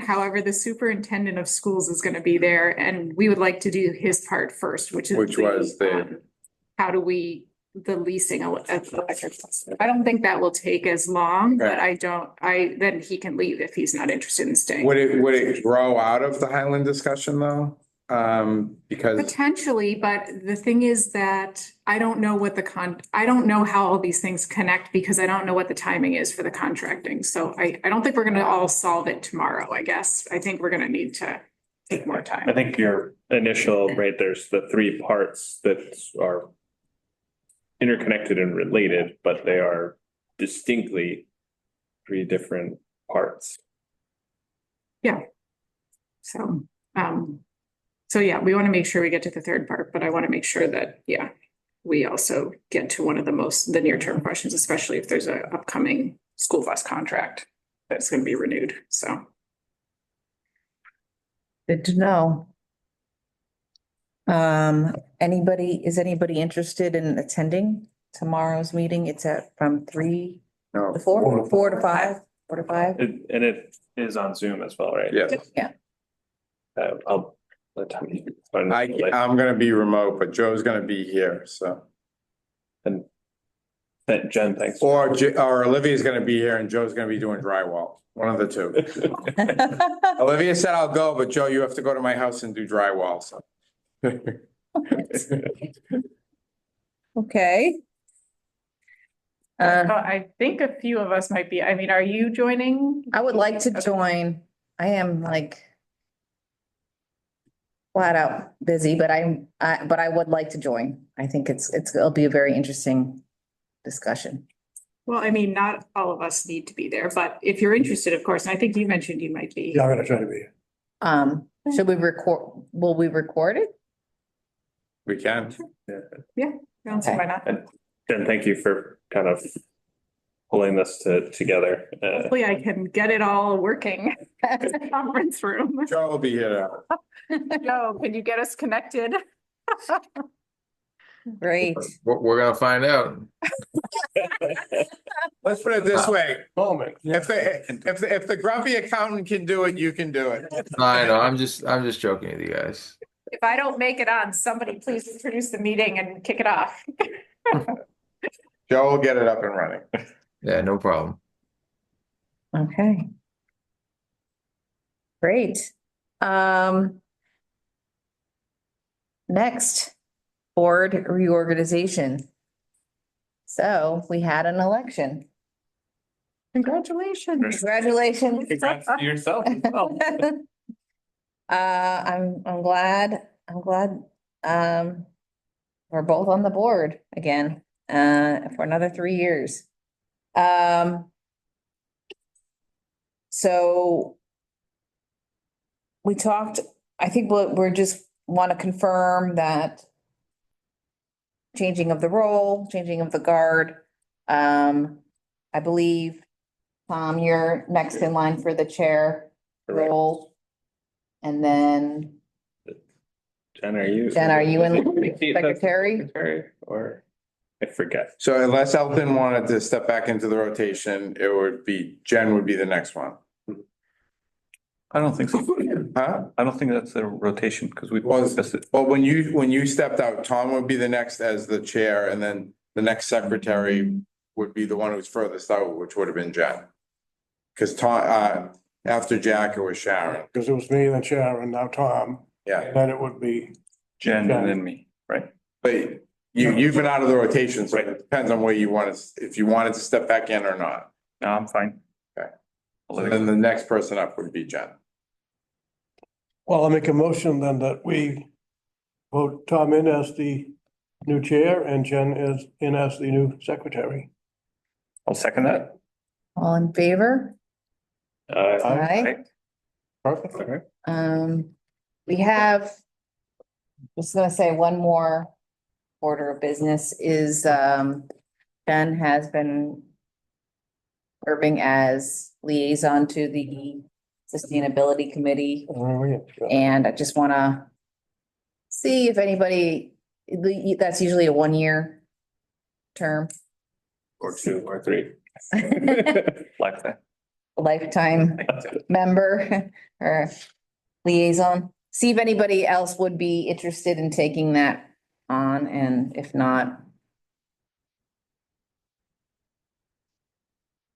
However, the superintendent of schools is going to be there and we would like to do his part first, which was how do we the leasing electric. I don't think that will take as long, but then he can leave if he's not interested in staying. Would it grow out of the Highland discussion though? Because potentially, but the thing is that I don't know what I don't know how all these things connect because I don't know what the timing is for the contracting. So I don't think we're going to all solve it tomorrow, I guess. I think we're going to need to take more time. I think your initial, there's the 3 parts that are interconnected and related, but they are distinctly 3 different parts. Yeah. So yeah, we want to make sure we get to the 3rd part, but I want to make sure that, we also get to one of the near-term questions, especially if there's an upcoming school bus contract that's going to be renewed. So. Good to know. Is anybody interested in attending tomorrow's meeting? It's from 3 to 4, 4 to 5, 4 to 5. And it is on Zoom as well, right? Yeah. Yeah. I'll let Tommy. I'm gonna be remote, but Joe's gonna be here, so. And Jen, thanks. Or Olivia's gonna be here and Joe's gonna be doing drywall, one of the 2. Olivia said I'll go, but Joe, you have to go to my house and do drywall, so. Okay. I think a few of us might be, I mean, are you joining? I would like to join. I am like flat out busy, but but I would like to join. I think it'll be a very interesting discussion. Well, I mean, not all of us need to be there, but if you're interested, of course, and I think you mentioned you might be. Yeah, I'm gonna try to be. Should we record, will we record it? We can. I don't see why not. Jen, thank you for kind of pulling this together. Hopefully I can get it all working at the conference room. Joe will be here. Joe, can you get us connected? Great. We're gonna find out. Let's put it this way. Moment. If the grumpy accountant can do it, you can do it. I know, I'm just joking with you guys. If I don't make it on, somebody please introduce the meeting and kick it off. Joe will get it up and running. Yeah, no problem. Okay. Great. Next, board reorganization. So we had an election. Congratulations. Congratulations. Congrats to yourself as well. I'm glad, we're both on the board again, for another 3 years. So we talked, I think we're just want to confirm that changing of the role, changing of the guard. I believe, Tom, you're next in line for the chair role. And then Jen, are you? Jen, are you in secretary? Secretary, or I forget. So unless Elton wanted to step back into the rotation, it would be, Jen would be the next one. I don't think so. Huh? I don't think that's a rotation because we Well, discussed it. Well, when you stepped out, Tom would be the next as the chair, and then the next secretary would be the one who's furthest out, which would have been Jen. Cause Tom, after Jack, it was Sharon. Because it was me, then Sharon, now Tom, Yeah, and then it would be, Jen and then me, right? but you've been out of the rotation, so it depends on where you want to, if you wanted to step back in or not. No, I'm fine. Okay. I'll So let it then go. the next person up would be Jen. well, I'll make a motion then that we vote Tom in as the new chair and Jen is in as the new secretary. I'll second that. All in favor? Aye. Aye. Perfect. We have, just gonna say one more order of business is, Ben has been serving as liaison to the Sustainability Committee. Oh, yeah. And I just wanna see if anybody, that's usually a 1-year term. Or 2 or 3. Lifetime. Lifetime member or liaison. See if anybody else would be interested in taking that on, and if not,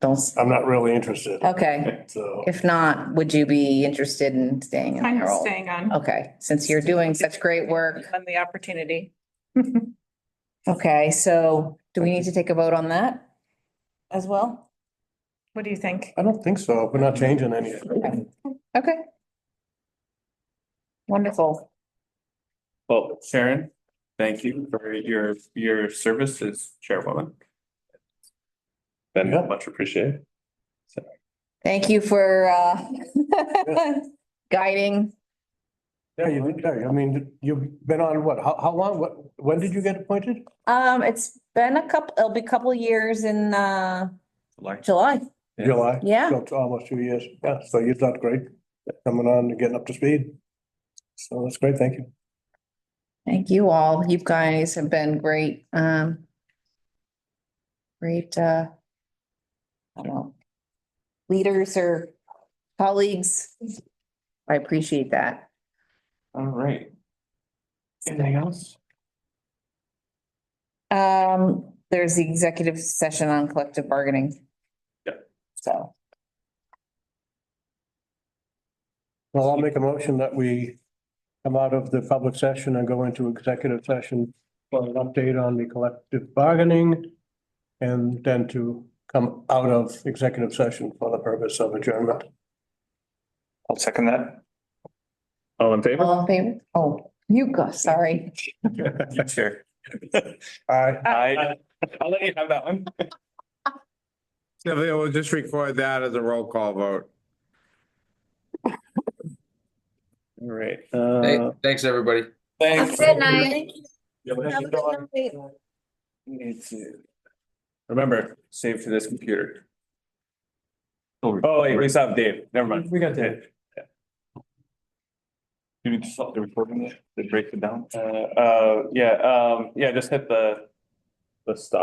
don't, I'm not really interested, okay. so. If not, would you be interested in staying in Kind that of role? staying on. Okay, since you're doing such great work. On the opportunity. Okay, so do we need to take a vote on that as well? What do you think? I don't think so. We're not changing anything. Okay. Wonderful. Well, Sharon, thank you for your service as chairwoman. Been Yeah. much appreciated. Thank you for guiding. Yeah, you did, I mean, you've been on what, how long, when did you get appointed? It's been it'll be a couple years in Like, July. Yeah. July. Yeah. So it's almost 2 years. Yeah, so you've done great coming on and getting up to speed. So that's great. Thank you. Thank you all. You guys have been great. Great, I don't know, leaders or colleagues. I appreciate that. All right. Anything else? There's the executive session on collective bargaining. Yep. So, Well, I'll make a motion that we come out of the public session and go into executive session for an update on the collective bargaining and then to come out of executive session for the purpose of adjournment. I'll second that. All in favor? All in favor? Oh, you go, sorry. Sure. I, I'll let you have that one. we'll just record that as a roll call vote. All right. Thanks, everybody. Have a good night. Remember, save to this computer. Oh, wait, we still have Dave. Never mind. We got Dave. You need to stop the recording to break it down. Yeah, just hit the stop.